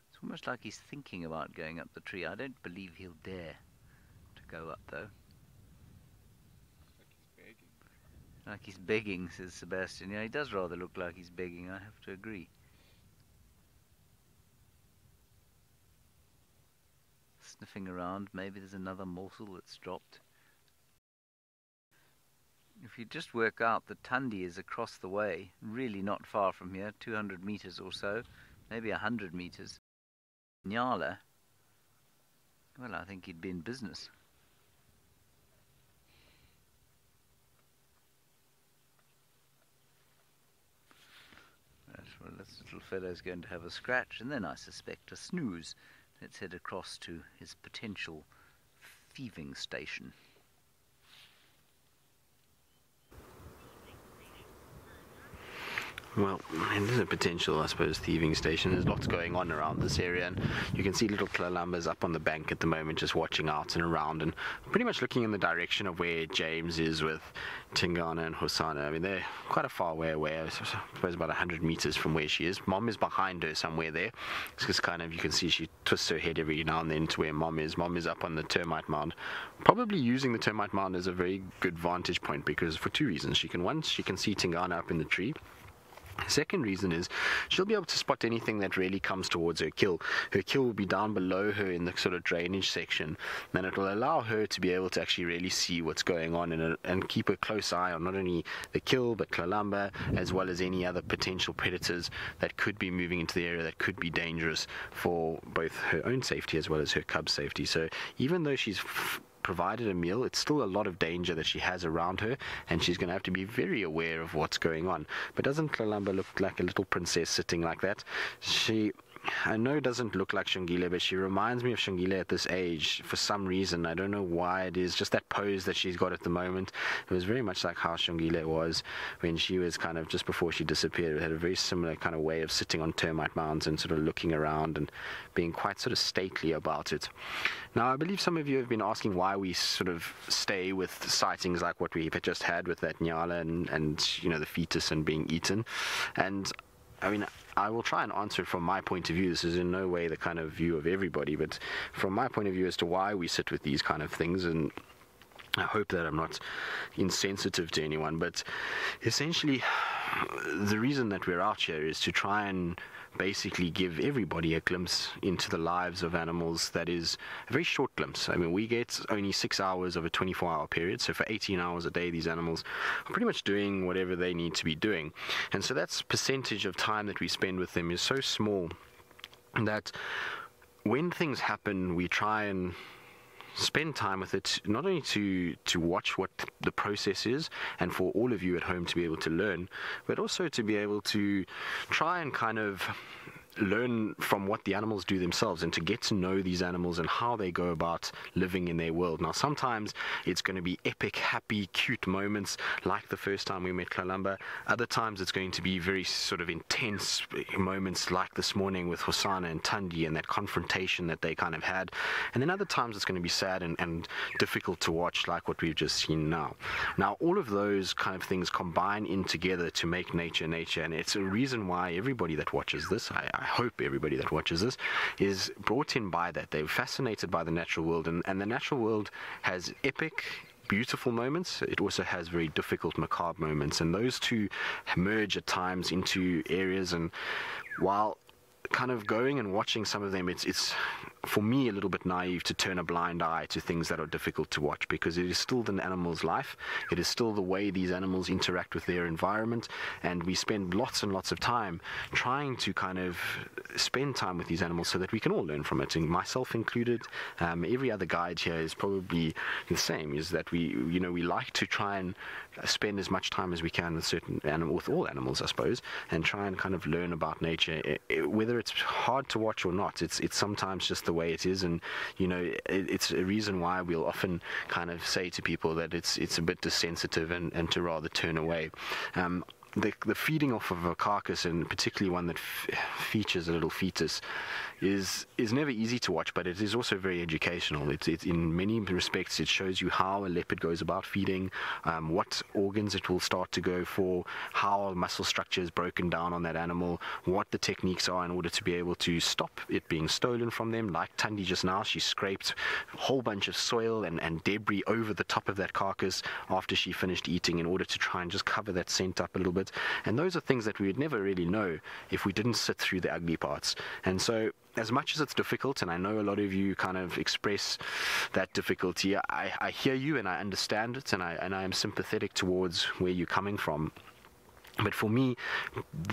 It's almost like he's thinking about going up the tree. I don't believe he'll dare to go up, though. Like he's begging, says Sebastian. Yeah, he does rather look like he's begging, I have to agree. Sniffing around, maybe there's another morsel that's dropped. If you just work out that Tundi is across the way, really not far from here, 200 meters or so, maybe 100 meters. Nyala, well, I think he'd be in business. Well, this little fellow's going to have a scratch, and then I suspect a snooze. Let's head across to his potential thieving station. Well, it is a potential, I suppose, thieving station. There's lots going on around this area, and you can see little Kalambas up on the bank at the moment, just watching out and around, and pretty much looking in the direction of where James is with Tingana and Hosanna. I mean, they're quite a far way away. I suppose about 100 meters from where she is. Mom is behind her somewhere there. It's just kind of, you can see she twists her head every now and then to where Mom is. Mom is up on the termite mound, probably using the termite mound as a very good vantage point, because for two reasons. She can see Tingana up in the tree. The second reason is she'll be able to spot anything that really comes towards her kill. Her kill will be down below her in the sort of drainage section, and it will allow her to be able to actually really see what's going on and keep a close eye on not only the kill but Kalamba, as well as any other potential predators that could be moving into the area that could be dangerous for both her own safety as well as her cub's safety. So even though she's provided a meal, it's still a lot of danger that she has around her, and she's going to have to be very aware of what's going on. But doesn't Kalamba look like a little princess sitting like that? I know it doesn't look like Shangile, but she reminds me of Shangile at this age for some reason. I don't know why it is, just that pose that she's got at the moment. It was very much like how Shangile was when she was kind of just before she disappeared. It had a very similar kind of way of sitting on termite mounds and sort of looking around and being quite sort of stately about it. Now, I believe some of you have been asking why we sort of stay with sightings like what we've just had with that Nyala and you know, the fetus and being eaten. And I mean, I will try and answer it from my point of view. This is in no way the kind of view of everybody, but from my point of view as to why we sit with these kind of things. And I hope that I'm not insensitive to anyone, but essentially the reason that we're out here is to try and basically give everybody a glimpse into the lives of animals that is a very short glimpse. I mean, we get only 6 hours of a 24-hour period, so for 18 hours a day these animals are pretty much doing whatever they need to be doing. And so that percentage of time that we spend with them is so small that when things happen, we try and spend time with it, not only to watch what the process is and for all of you at home to be able to learn, but also to be able to try and kind of learn from what the animals do themselves and to get to know these animals and how they go about living in their world. Now, sometimes it's going to be epic, happy, cute moments like the first time we met Kalamba. Other times it's going to be very sort of intense moments like this morning with Hosana and Tandi and that confrontation that they kind of had. And then other times it's going to be sad and difficult to watch, like what we've just seen now. Now, all of those kind of things combine in together to make nature, and it's a reason why everybody that watches this, I hope everybody that watches this, is brought in by that. They're fascinated by the natural world, and the natural world has epic, beautiful moments. It also has very difficult, macabre moments, and those two merge at times into areas. And while kind of going and watching some of them, it's for me a little bit naive to turn a blind eye to things that are difficult to watch, because it is still the animal's life. It is still the way these animals interact with their environment, and we spend lots and lots of time trying to kind of spend time with these animals so that we can all learn from it, and myself included. Every other guide here is probably the same, is that we like to try and spend as much time as we can with certain animals, with all animals, I suppose, and try and kind of learn about nature. Whether it's hard to watch or not, it's sometimes just the way it is. And it's a reason why we'll often kind of say to people that it's a bit desensitive and to rather turn away. The feeding off of a carcass, and particularly one that features a little fetus, is never easy to watch, but it is also very educational. It's in many respects, it shows you how a leopard goes about feeding, what organs it will start to go for, how muscle structure is broken down on that animal, what the techniques are in order to be able to stop it being stolen from them. Like Tandi just now, she scraped a whole bunch of soil and debris over the top of that carcass after she finished eating in order to try and just cover that scent up a little bit. And those are things that we would never really know if we didn't sit through the ugly parts. And so, as much as it's difficult, and I know a lot of you kind of express that difficulty, I hear you and I understand it, and I am sympathetic towards where you're coming from. But for me,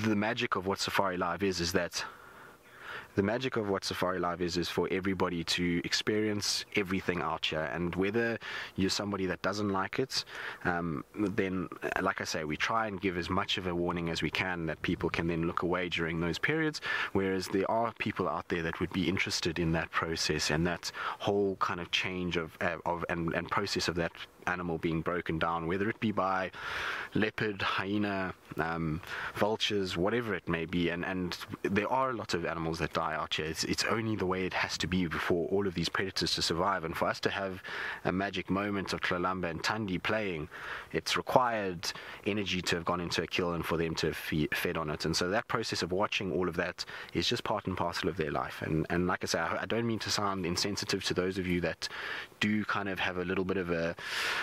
the magic of what SafariLive is that the magic of what SafariLive is for everybody to experience everything out here. And whether you're somebody that doesn't like it, then, like I say, we try and give as much of a warning as we can that people can then look away during those periods, whereas there are people out there that would be interested in that process and that whole kind of change and process of that animal being broken down, whether it be by leopard, hyena, vultures, whatever it may be. And there are a lot of animals that die out here. It's only the way it has to be for all of these predators to survive. And for us to have a magic moment of Kalamba and Tandi playing, it's required energy to have gone into a kill and for them to have fed on it. And so that process of watching all of that is just part and parcel of their life. And like I say, I don't mean to sound insensitive to those of you that do kind of have a little bit of a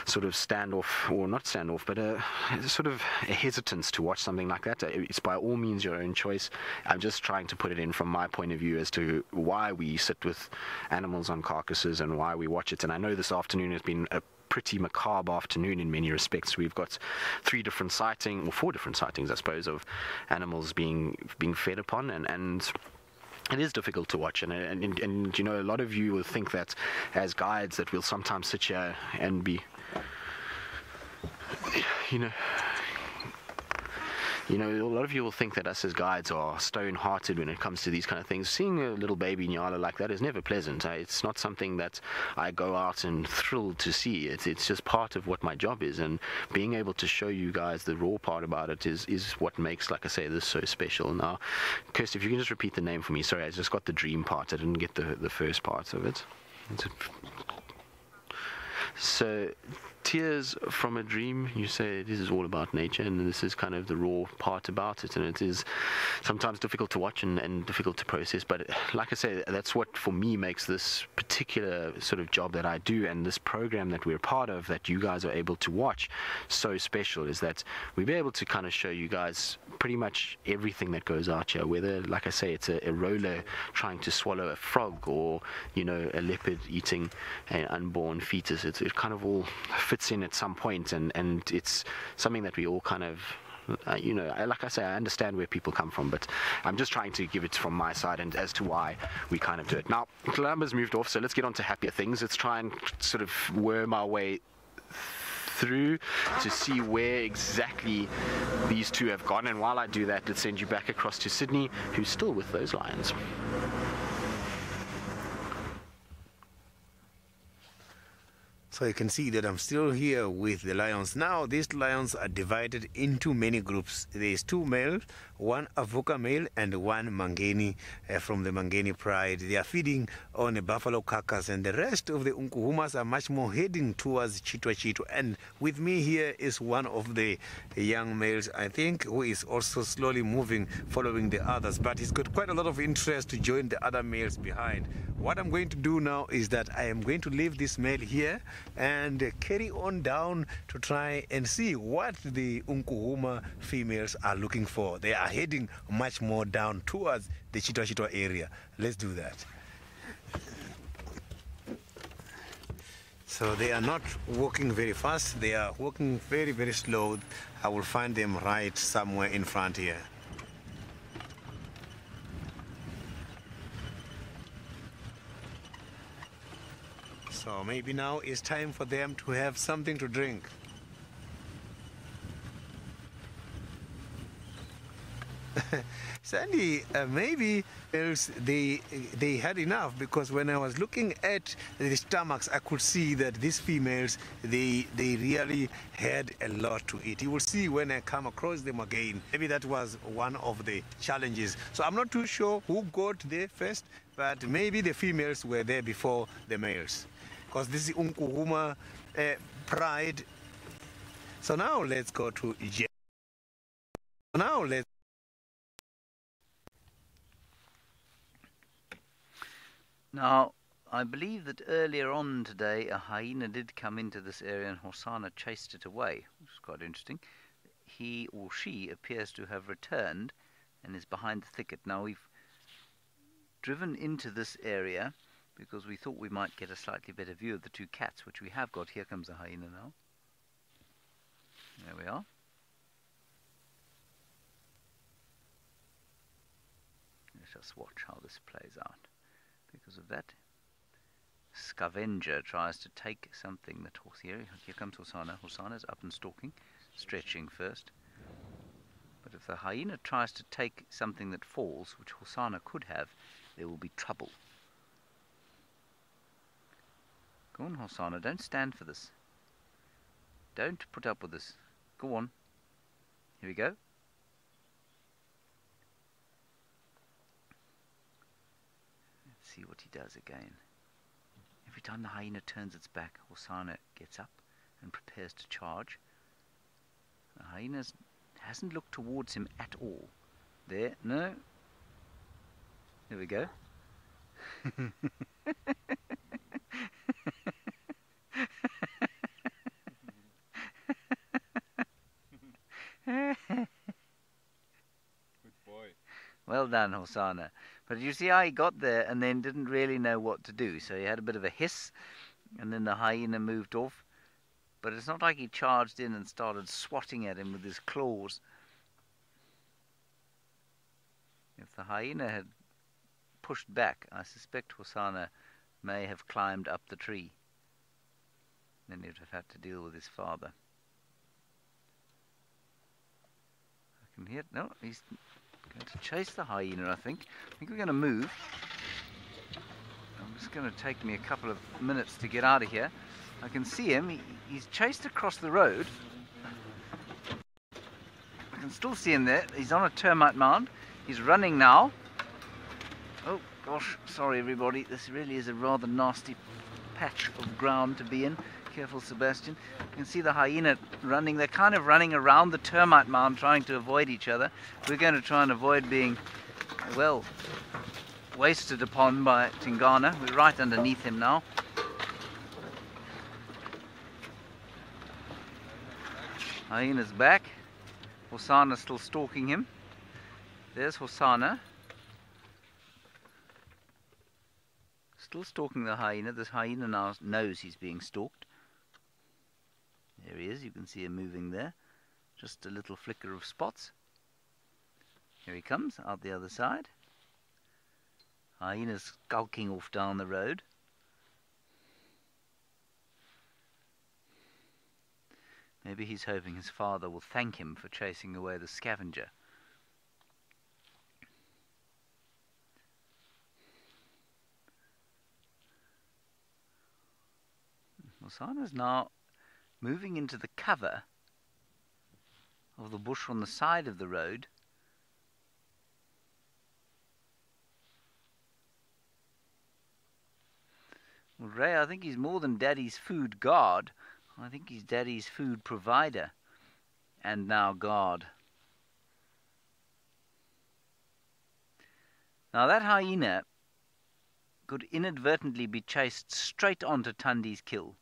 sort of standoff, or not standoff, but a sort of a hesitance to watch something like that. It's by all means your own choice. I'm just trying to put it in from my point of view as to why we sit with animals on carcasses and why we watch it. And I know this afternoon has been a pretty macabre afternoon in many respects. We've got 4 different sightings, I suppose, of animals being fed upon, and it is difficult to watch, and a lot of you will think that as guides that we'll sometimes sit here and be, a lot of you will think that us as guides are stone-hearted when it comes to these kind of things. Seeing a little baby Nyala like that is never pleasant. It's not something that I go out and thrilled to see. It's just part of what my job is, and being able to show you guys the raw part about it is what makes, like I say, this so special. Now, Kirst, if you can just repeat the name for me. Sorry, I just got the dream part. I didn't get the first part of it. So, Tears from a Dream, you say this is all about nature, and this is kind of the raw part about it, and it is sometimes difficult to watch and difficult to process, but like I say, that's what for me makes this particular sort of job that I do, and this program that we're part of, that you guys are able to watch, so special, is that we'll be able to kind of show you guys pretty much everything that goes out here, whether, like I say, it's a roller trying to swallow a frog, or a leopard eating an unborn fetus. It kind of all fits in at some point, and it's something that we all kind of like I say, I understand where people come from, but I'm just trying to give it from my side and as to why we kind of do it. Now, Kalamba's moved off, so let's get on to happier things. Let's try and sort of worm our way through to see where exactly these two have gone. And while I do that, let's send you back across to Sydney, who's still with those lions. So you can see that I'm still here with the lions. Now these lions are divided into many groups. There's two males, one Avuka male and one Mangeni from the Mangeni pride. They are feeding on a buffalo carcass, and the rest of the Unkuhumas are much more heading towards Chitwa Chitwa. And with me here is one of the young males, I think, who is also slowly moving, following the others. But he's got quite a lot of interest to join the other males behind. What I'm going to do now is that I am going to leave this male here and carry on down to try and see what the Unkuhuma females are looking for. They are heading much more down towards the Chitwa Chitwa area. Let's do that. So they are not walking very fast. They are walking very, very slow. I will find them right somewhere in front here. So maybe now it's time for them to have something to drink. Sandy, maybe they had enough, because when I was looking at the stomachs, I could see that these females, they really had a lot to eat. You will see when I come across them again. Maybe that was one of the challenges. So I'm not too sure who got there first, but maybe the females were there before the males, because this is Unkuhuma pride. So now let's go to Egypt. Now, I believe that earlier on today a hyena did come into this area and Hosanna chased it away, which is quite interesting. He or she appears to have returned and is behind the thicket. Now, we've driven into this area because we thought we might get a slightly better view of the two cats, which we have got. Here comes a hyena now. There we are. Let us watch how this plays out. Because of that, scavenger tries to take something that here comes Hosanna. Hosanna's up and stalking, stretching first. But if the hyena tries to take something that falls, which Hosanna could have, there will be trouble. Go on, Hosanna, don't stand for this. Don't put up with this. Go on. Here we go. See what he does again. Every time the hyena turns its back, Hosanna gets up and prepares to charge. The hyena hasn't looked towards him at all. There, no. There we go. Good boy. Well done, Hosanna. But you see how he got there and then didn't really know what to do. So he had a bit of a hiss, and then the hyena moved off. But it's not like he charged in and started swatting at him with his claws. If the hyena had pushed back, I suspect Hosanna may have climbed up the tree. Then he'd have had to deal with his father. I can hear... No, he's going to chase the hyena, I think. I think we're going to move. I'm just going to take me a couple of minutes to get out of here. I can see him. He's chased across the road. I can still see him there. He's on a termite mound. He's running now. Oh, gosh. Sorry, everybody. This really is a rather nasty patch of ground to be in. Careful, Sebastian. You can see the hyena running. They're kind of running around the termite mound, trying to avoid each other. We're going to try and avoid being, well, wasted upon by Tingana. We're right underneath him now. Hyena's back. Hosanna's still stalking him. There's Hosanna. Still stalking the hyena. This hyena now knows he's being stalked. There he is. You can see him moving there. Just a little flicker of spots. Here he comes, out the other side. Hyena's skulking off down the road. Maybe he's hoping his father will thank him for chasing away the scavenger. Hosana's now moving into the cover of the bush on the side of the road. Well, Ray, I think he's more than Daddy's food guard. I think he's Daddy's food provider. And now guard. Now that hyena could inadvertently be chased straight onto Tundi's kill.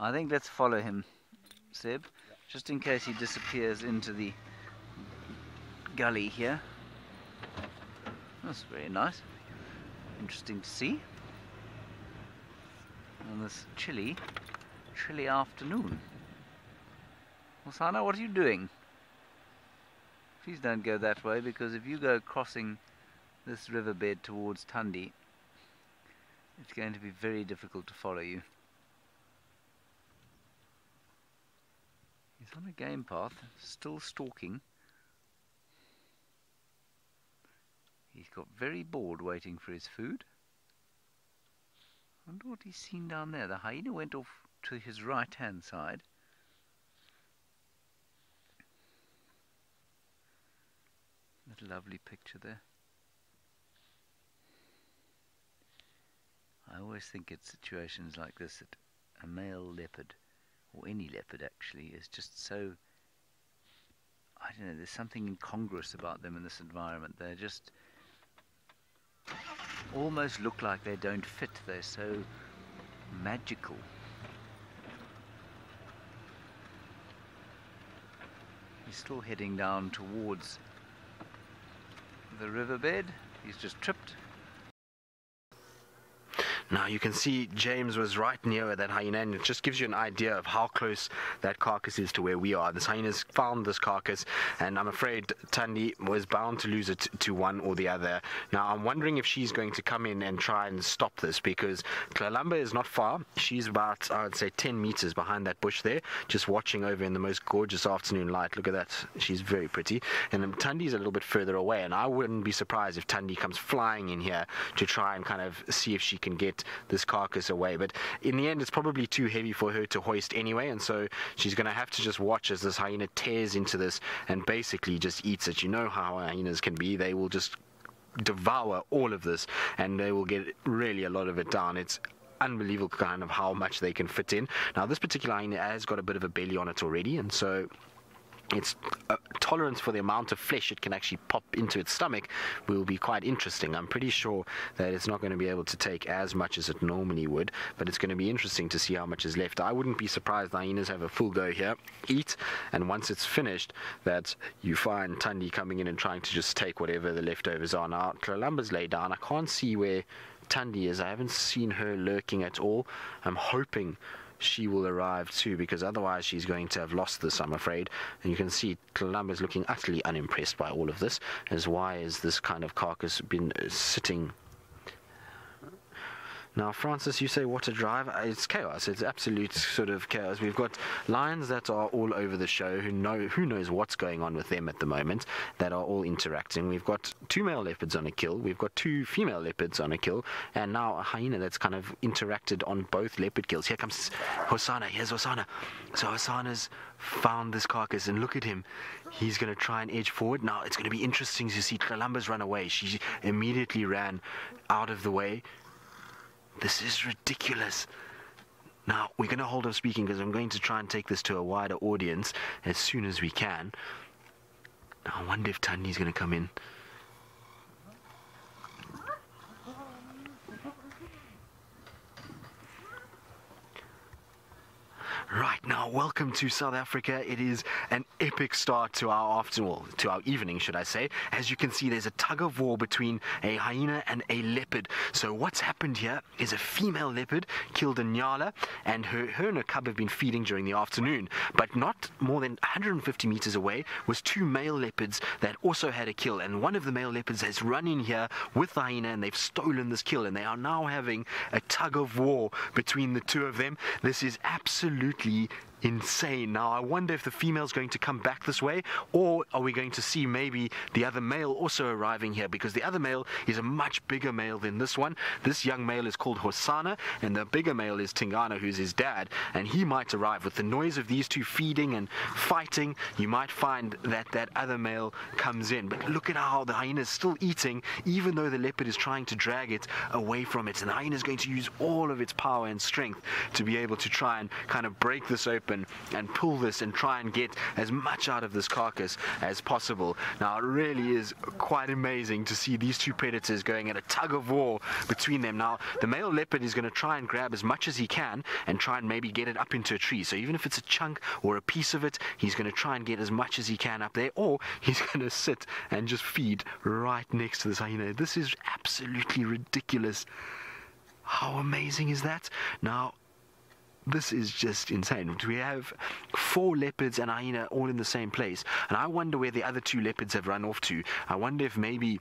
I think let's follow him, Seb, just in case he disappears into the gully here. That's very nice. Interesting to see. On this chilly afternoon. Hosana, what are you doing? Please don't go that way, because if you go crossing this riverbed towards Tundi, it's going to be very difficult to follow you. He's on a game path, still stalking. He's got very bored waiting for his food. I wonder what he's seen down there. The hyena went off to his right-hand side. That lovely picture there. I always think at situations like this that a male leopard, or any leopard actually, is just so, I don't know, there's something incongruous about them in this environment. They're just almost look like they don't fit. They're so magical. He's still heading down towards the riverbed. He's just tripped. Now you can see James was right near that hyena, and it just gives you an idea of how close that carcass is to where we are. This hyena's found this carcass, and I'm afraid Tundi was bound to lose it to one or the other. Now I'm wondering if she's going to come in and try and stop this, because Tlalamba is not far. She's about, I would say, 10 meters behind that bush there, just watching over in the most gorgeous afternoon light. Look at that. She's very pretty. And then Tundi's a little bit further away, and I wouldn't be surprised if Tundi comes flying in here to try and kind of see if she can get this carcass away. But in the end, it's probably too heavy for her to hoist anyway, and so she's going to have to just watch as this hyena tears into this and basically just eats it. You know how hyenas can be. They will just devour all of this, and they will get really a lot of it down. It's unbelievable kind of how much they can fit in. Now this particular hyena has got a bit of a belly on it already, and so its tolerance for the amount of flesh it can actually pop into its stomach will be quite interesting. I'm pretty sure that it's not going to be able to take as much as it normally would, but it's going to be interesting to see how much is left. I wouldn't be surprised hyenas have a full go here, eat, and once it's finished, that you find Tundi coming in and trying to just take whatever the leftovers are. Now, Tlalamba's laid down. I can't see where Tundi is. I haven't seen her lurking at all. I'm hoping she will arrive too, because otherwise she's going to have lost this, I'm afraid. And you can see Tlalamba is looking utterly unimpressed by all of this, as why has this kind of carcass been sitting. Now, Francis, you say what a drive. It's chaos. It's absolute sort of chaos. We've got lions that are all over the show, who knows what's going on with them at the moment, that are all interacting. We've got 2 male leopards on a kill. We've got 2 female leopards on a kill. And now a hyena that's kind of interacted on both leopard kills. Here comes Hosana. Here's Hosana. So Hosana's found this carcass, and look at him. He's going to try and edge forward. Now, it's going to be interesting to see Tlalamba's run away. She immediately ran out of the way. This is ridiculous. Now, we're going to hold off speaking because I'm going to try and take this to a wider audience as soon as we can. Now, I wonder if Tundi's going to come in. Right, now welcome to South Africa. It is an epic start to our afternoon, to our evening, should I say. As you can see, there's a tug of war between a hyena and a leopard. So what's happened here is a female leopard killed a nyala, and her and her cub have been feeding during the afternoon. But not more than 150 meters away was two male leopards that also had a kill, and one of the male leopards has run in here with the hyena, and they've stolen this kill, and they are now having a tug of war between the two of them. This is absolutely insane. Now I wonder if the female's going to come back this way, or are we going to see maybe the other male also arriving here, because the other male is a much bigger male than this one. This young male is called Hosana, and the bigger male is Tingana, who's his dad, and he might arrive. With the noise of these two feeding and fighting, you might find that that other male comes in. But look at how the hyena is still eating, even though the leopard is trying to drag it away from it, and the hyena is going to use all of its power and strength to be able to try and kind of break this open and pull this and try and get as much out of this carcass as possible. Now it really is quite amazing to see these two predators going at a tug of war between them. Now the male leopard is going to try and grab as much as he can and try and maybe get it up into a tree. So even if it's a chunk or a piece of it, he's going to try and get as much as he can up there, or he's going to sit and just feed right next to this hyena. This is absolutely ridiculous. How amazing is that? Now this is just insane. We have 4 leopards and a hyena all in the same place, and I wonder where the other 2 leopards have run off to. I wonder if maybe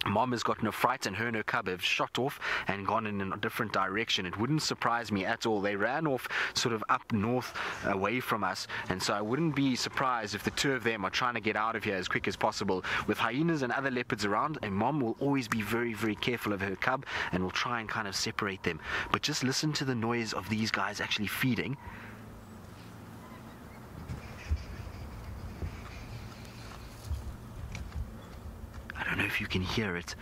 Mom has gotten a fright and her and her cub have shot off and gone in a different direction. It wouldn't surprise me at all. They ran off sort of up north away from us, and so I wouldn't be surprised if the 2 of them are trying to get out of here as quick as possible. With hyenas and other leopards around, a mom will always be very, very careful of her cub and will try and kind of separate them. But just listen to the noise of these guys actually feeding. I don't know if you can hear it.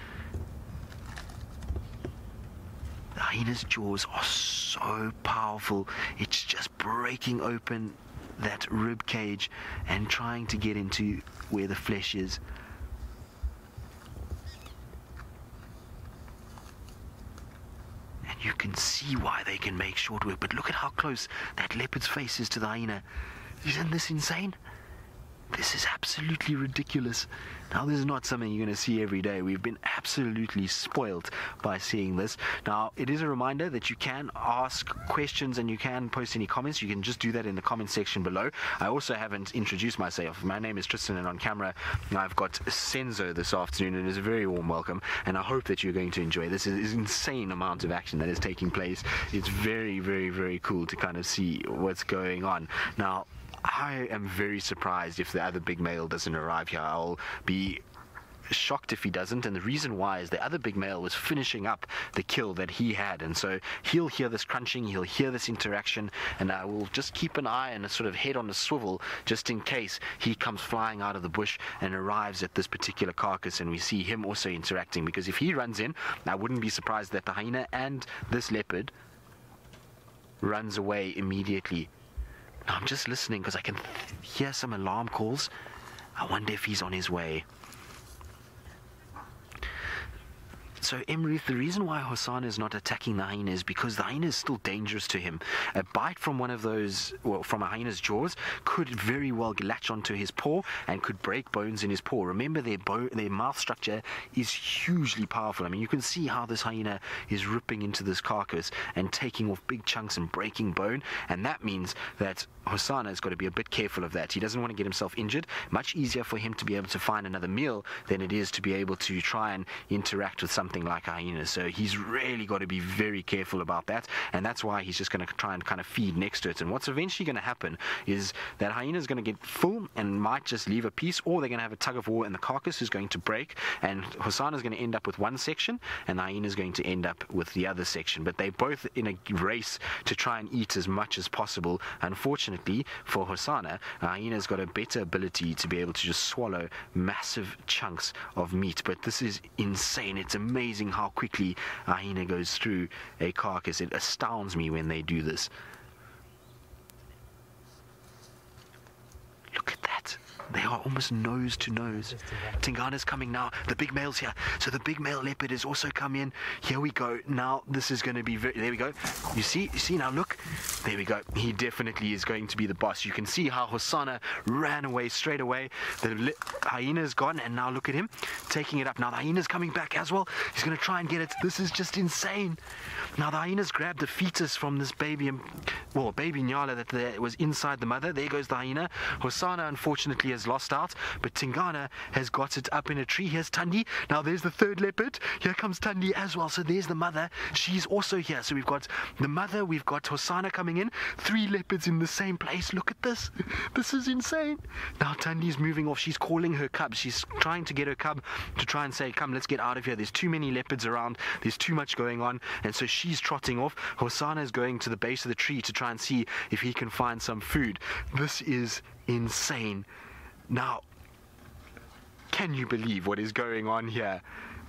The hyena's jaws are so powerful. It's just breaking open that rib cage and trying to get into where the flesh is. And you can see why they can make short work. But look at how close that leopard's face is to the hyena. Isn't this insane? This is absolutely ridiculous. Now, this is not something you're going to see every day. We've been absolutely spoiled by seeing this. Now, it is a reminder that you can ask questions and you can post any comments. You can just do that in the comment section below. I also haven't introduced myself. My name is Tristan, and on camera I've got Senzo this afternoon, and it's a very warm welcome, and I hope that you're going to enjoy this. It is an insane amount of action that is taking place. It's very, very, very cool to kind of see what's going on. Now, I am very surprised if the other big male doesn't arrive here. I'll be shocked if he doesn't, and the reason why is the other big male was finishing up the kill that he had, and so he'll hear this crunching, he'll hear this interaction, and I will just keep an eye and a sort of head on a swivel just in case he comes flying out of the bush and arrives at this particular carcass and we see him also interacting, because if he runs in, I wouldn't be surprised that the hyena and this leopard runs away immediately. Now, I'm just listening because I can hear some alarm calls. I wonder if he's on his way. So, Emrith, the reason why Hosana is not attacking the hyena is because the hyena is still dangerous to him. A bite from one of those, well, from a hyena's jaws, could very well latch onto his paw and could break bones in his paw. Remember, their mouth structure is hugely powerful. I mean, you can see how this hyena is ripping into this carcass and taking off big chunks and breaking bone, and that means that Hosana has got to be a bit careful of that. He doesn't want to get himself injured. Much easier for him to be able to find another meal than it is to be able to try and interact with something like a hyena. So he's really got to be very careful about that, and that's why he's just going to try and kind of feed next to it. And what's eventually going to happen is that hyena is going to get full and might just leave a piece, or they're going to have a tug of war and the carcass is going to break, and Hosana is going to end up with one section and the hyena is going to end up with the other section. But they're both in a race to try and eat as much as possible. Unfortunately for Hosana, hyena's got a better ability to be able to just swallow massive chunks of meat. But this is insane. It's amazing how quickly a hyena goes through a carcass. It astounds me when they do this. Look at that. They are almost nose to nose. Tingana's coming now. The big male's here. So the big male leopard has also come in. Here we go. Now this is going to be there we go. You see now, look. There we go. He definitely is going to be the boss. You can see how Hosanna ran away straight away. The hyena's gone, and now look at him taking it up. Now the hyena's coming back as well. He's going to try and get it. This is just insane. Now the hyena's grabbed the fetus from this baby, baby Nyala that was inside the mother. There goes the hyena. Hosanna unfortunately has lost out, but Tingana has got it up in a tree. Here's Tandi. Now there's the third leopard. Here comes Tandi as well. So there's the mother. She's also here. So we've got the mother, we've got Hosanna coming in. 3 leopards in the same place. Look at this. This is insane. Now Tandi's moving off. She's calling her cub. She's trying to get her cub to try and say, come, let's get out of here. There's too many leopards around. There's too much going on. And so she's trotting off. Hosanna is going to the base of the tree to try and see if he can find some food. This is insane. Now, can you believe what is going on here?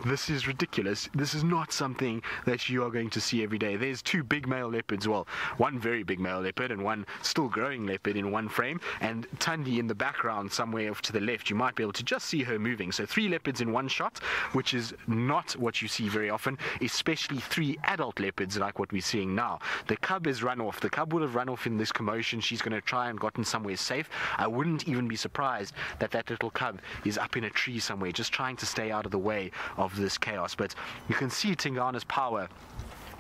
This is ridiculous. This is not something that you are going to see every day. There's 2 big male leopards, well, one very big male leopard and one still growing leopard in one frame, and Tandi in the background somewhere off to the left. You might be able to just see her moving. So 3 leopards in one shot, which is not what you see very often, especially 3 adult leopards like what we're seeing now. The cub has run off. The cub would have run off in this commotion. She's going to try and gotten somewhere safe. I wouldn't even be surprised that that little cub is up in a tree somewhere, just trying to stay out of the way of this chaos. But you can see Tingana's power.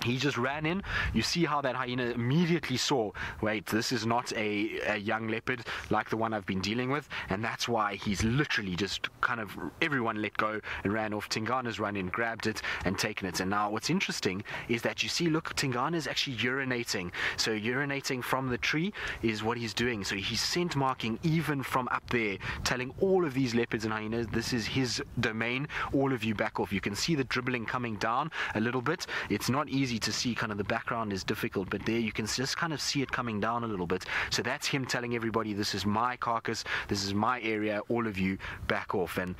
He just ran in. You see how that hyena immediately saw, wait, this is not a young leopard like the one I've been dealing with, and that's why he's literally just kind of, everyone let go and ran off. Tingana's run in, grabbed it and taken it. And now what's interesting is that you see, look, Tingana's actually urinating. So urinating from the tree is what he's doing. So he's scent marking even from up there, telling all of these leopards and hyenas this is his domain. All of you back off. You can see the dribbling coming down a little bit. It's not easy to see, kind of the background is difficult, but there you can just kind of see it coming down a little bit. So that's him telling everybody, this is my carcass, this is my area, all of you back off. And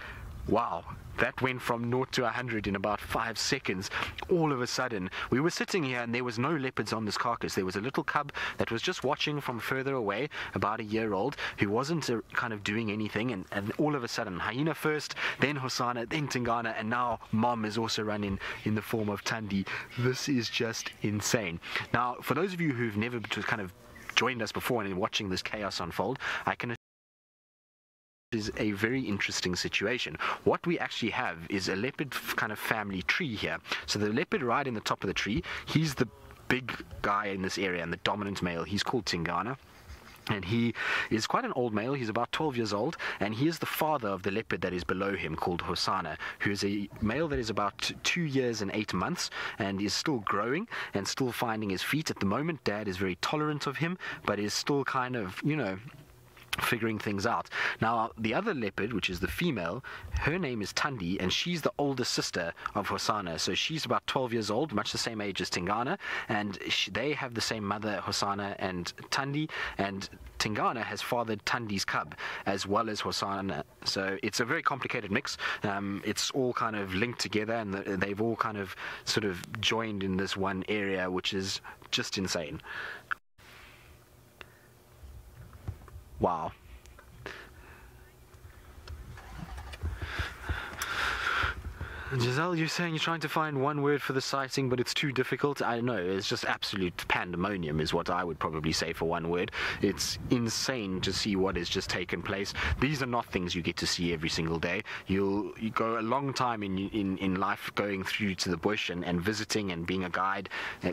wow, that went from 0 to 100 in about 5 seconds. All of a sudden, we were sitting here and there was no leopards on this carcass. There was a little cub that was just watching from further away, about a year old, who wasn't kind of doing anything. And all of a sudden, hyena first, then Hosanna, then Tingana, and now Mom is also running in the form of Tandi. This is just insane. Now, for those of you who've never kind of joined us before and watching this chaos unfold, I can is a very interesting situation. What we actually have is a leopard kind of family tree here. So the leopard right in the top of the tree, he's the big guy in this area and the dominant male. He's called Tingana. And he is quite an old male. He's about 12 years old, and he is the father of the leopard that is below him called Hosanna, who is a male that is about 2 years and 8 months and is still growing and still finding his feet. At the moment, Dad is very tolerant of him, but is still kind of, you know, figuring things out. Now, the other leopard, which is the female, her name is Tandi, and she's the older sister of Hosanna. So she's about 12 years old, much the same age as Tingana, and they have the same mother, Hosanna and Tandi, and Tingana has fathered Tandi's cub as well as Hosanna. So it's a very complicated mix. It's all kind of linked together, and they've all kind of sort of joined in this one area, which is just insane. Wow. Giselle, you're saying you're trying to find one word for the sighting, but it's too difficult. I know, it's just absolute pandemonium is what I would probably say for one word. It's insane to see what has just taken place. These are not things you get to see every single day. You go a long time in life going through to the bush and visiting and being a guide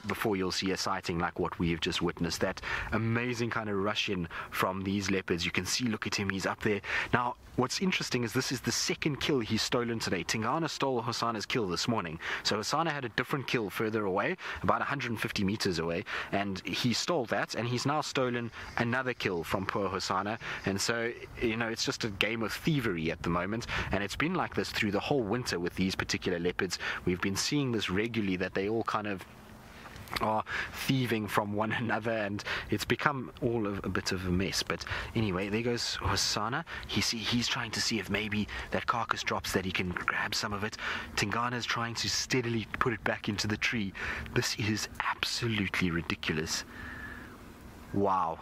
before you'll see a sighting like what we've just witnessed. That amazing kind of rush in from these leopards. You can see, look at him, he's up there. Now, what's interesting is this is the second kill he's stolen today. Tingana stole Hosanna's kill this morning. So Hosanna had a different kill further away, about 150 meters away, and he stole that, and he's now stolen another kill from poor Hosanna. And so, you know, it's just a game of thievery at the moment, and it's been like this through the whole winter with these particular leopards. We've been seeing this regularly, that they all kind of are thieving from one another, and it's become all of a bit of a mess. But anyway, there goes Hosanna. He's trying to see if maybe that carcass drops, that he can grab some of it. Tingana's trying to steadily put it back into the tree. This is absolutely ridiculous. Wow.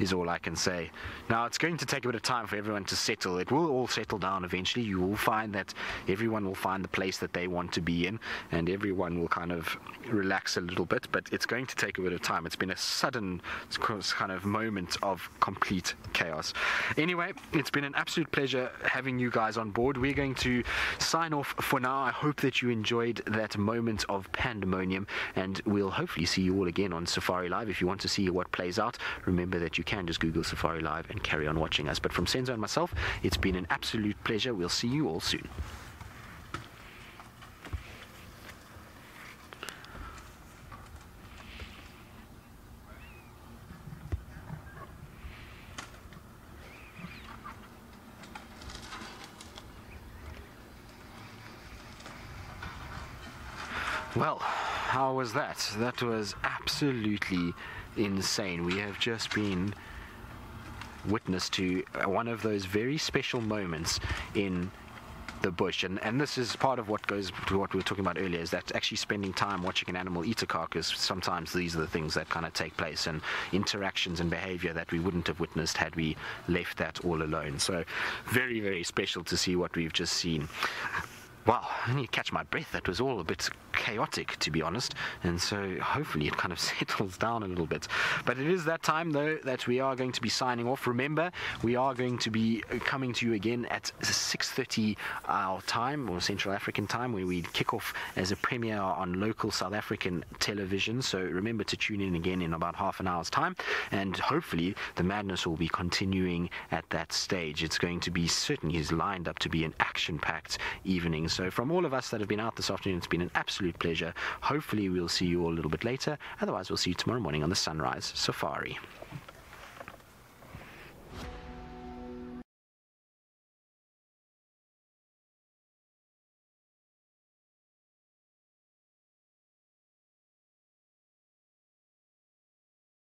is all I can say. Now, it's going to take a bit of time for everyone to settle. It will all settle down eventually. You will find that everyone will find the place that they want to be in, and everyone will kind of relax a little bit, but it's going to take a bit of time. It's been a sudden kind of moment of complete chaos. Anyway, it's been an absolute pleasure having you guys on board. We're going to sign off for now. I hope that you enjoyed that moment of pandemonium, and we'll hopefully see you all again on Safari Live. If you want to see what plays out, remember that you can just Google Safari Live and carry on watching us. But from Senzo and myself, it's been an absolute pleasure. We'll see you all soon. Well, how was that? That was absolutely insane. We have just been witness to one of those very special moments in the bush, and this is part of what goes to what we were talking about earlier, is that actually spending time watching an animal eat a carcass, sometimes these are the things that kind of take place, and interactions and behavior that we wouldn't have witnessed had we left that all alone. So very, very special to see what we've just seen. Wow, I need to catch my breath. That was all a bit chaotic, to be honest, and so hopefully it kind of settles down a little bit. But it is that time, though, that we are going to be signing off. Remember, we are going to be coming to you again at 6:30 our time, or Central African time, where we kick off as a premiere on local South African television. So remember to tune in again in about half an hour's time, and hopefully the madness will be continuing at that stage. It's going to be, certainly is lined up to be an action-packed evening. So from all of us that have been out this afternoon, it's been an absolute pleasure. Hopefully we'll see you all a little bit later. Otherwise, we'll see you tomorrow morning on the Sunrise Safari.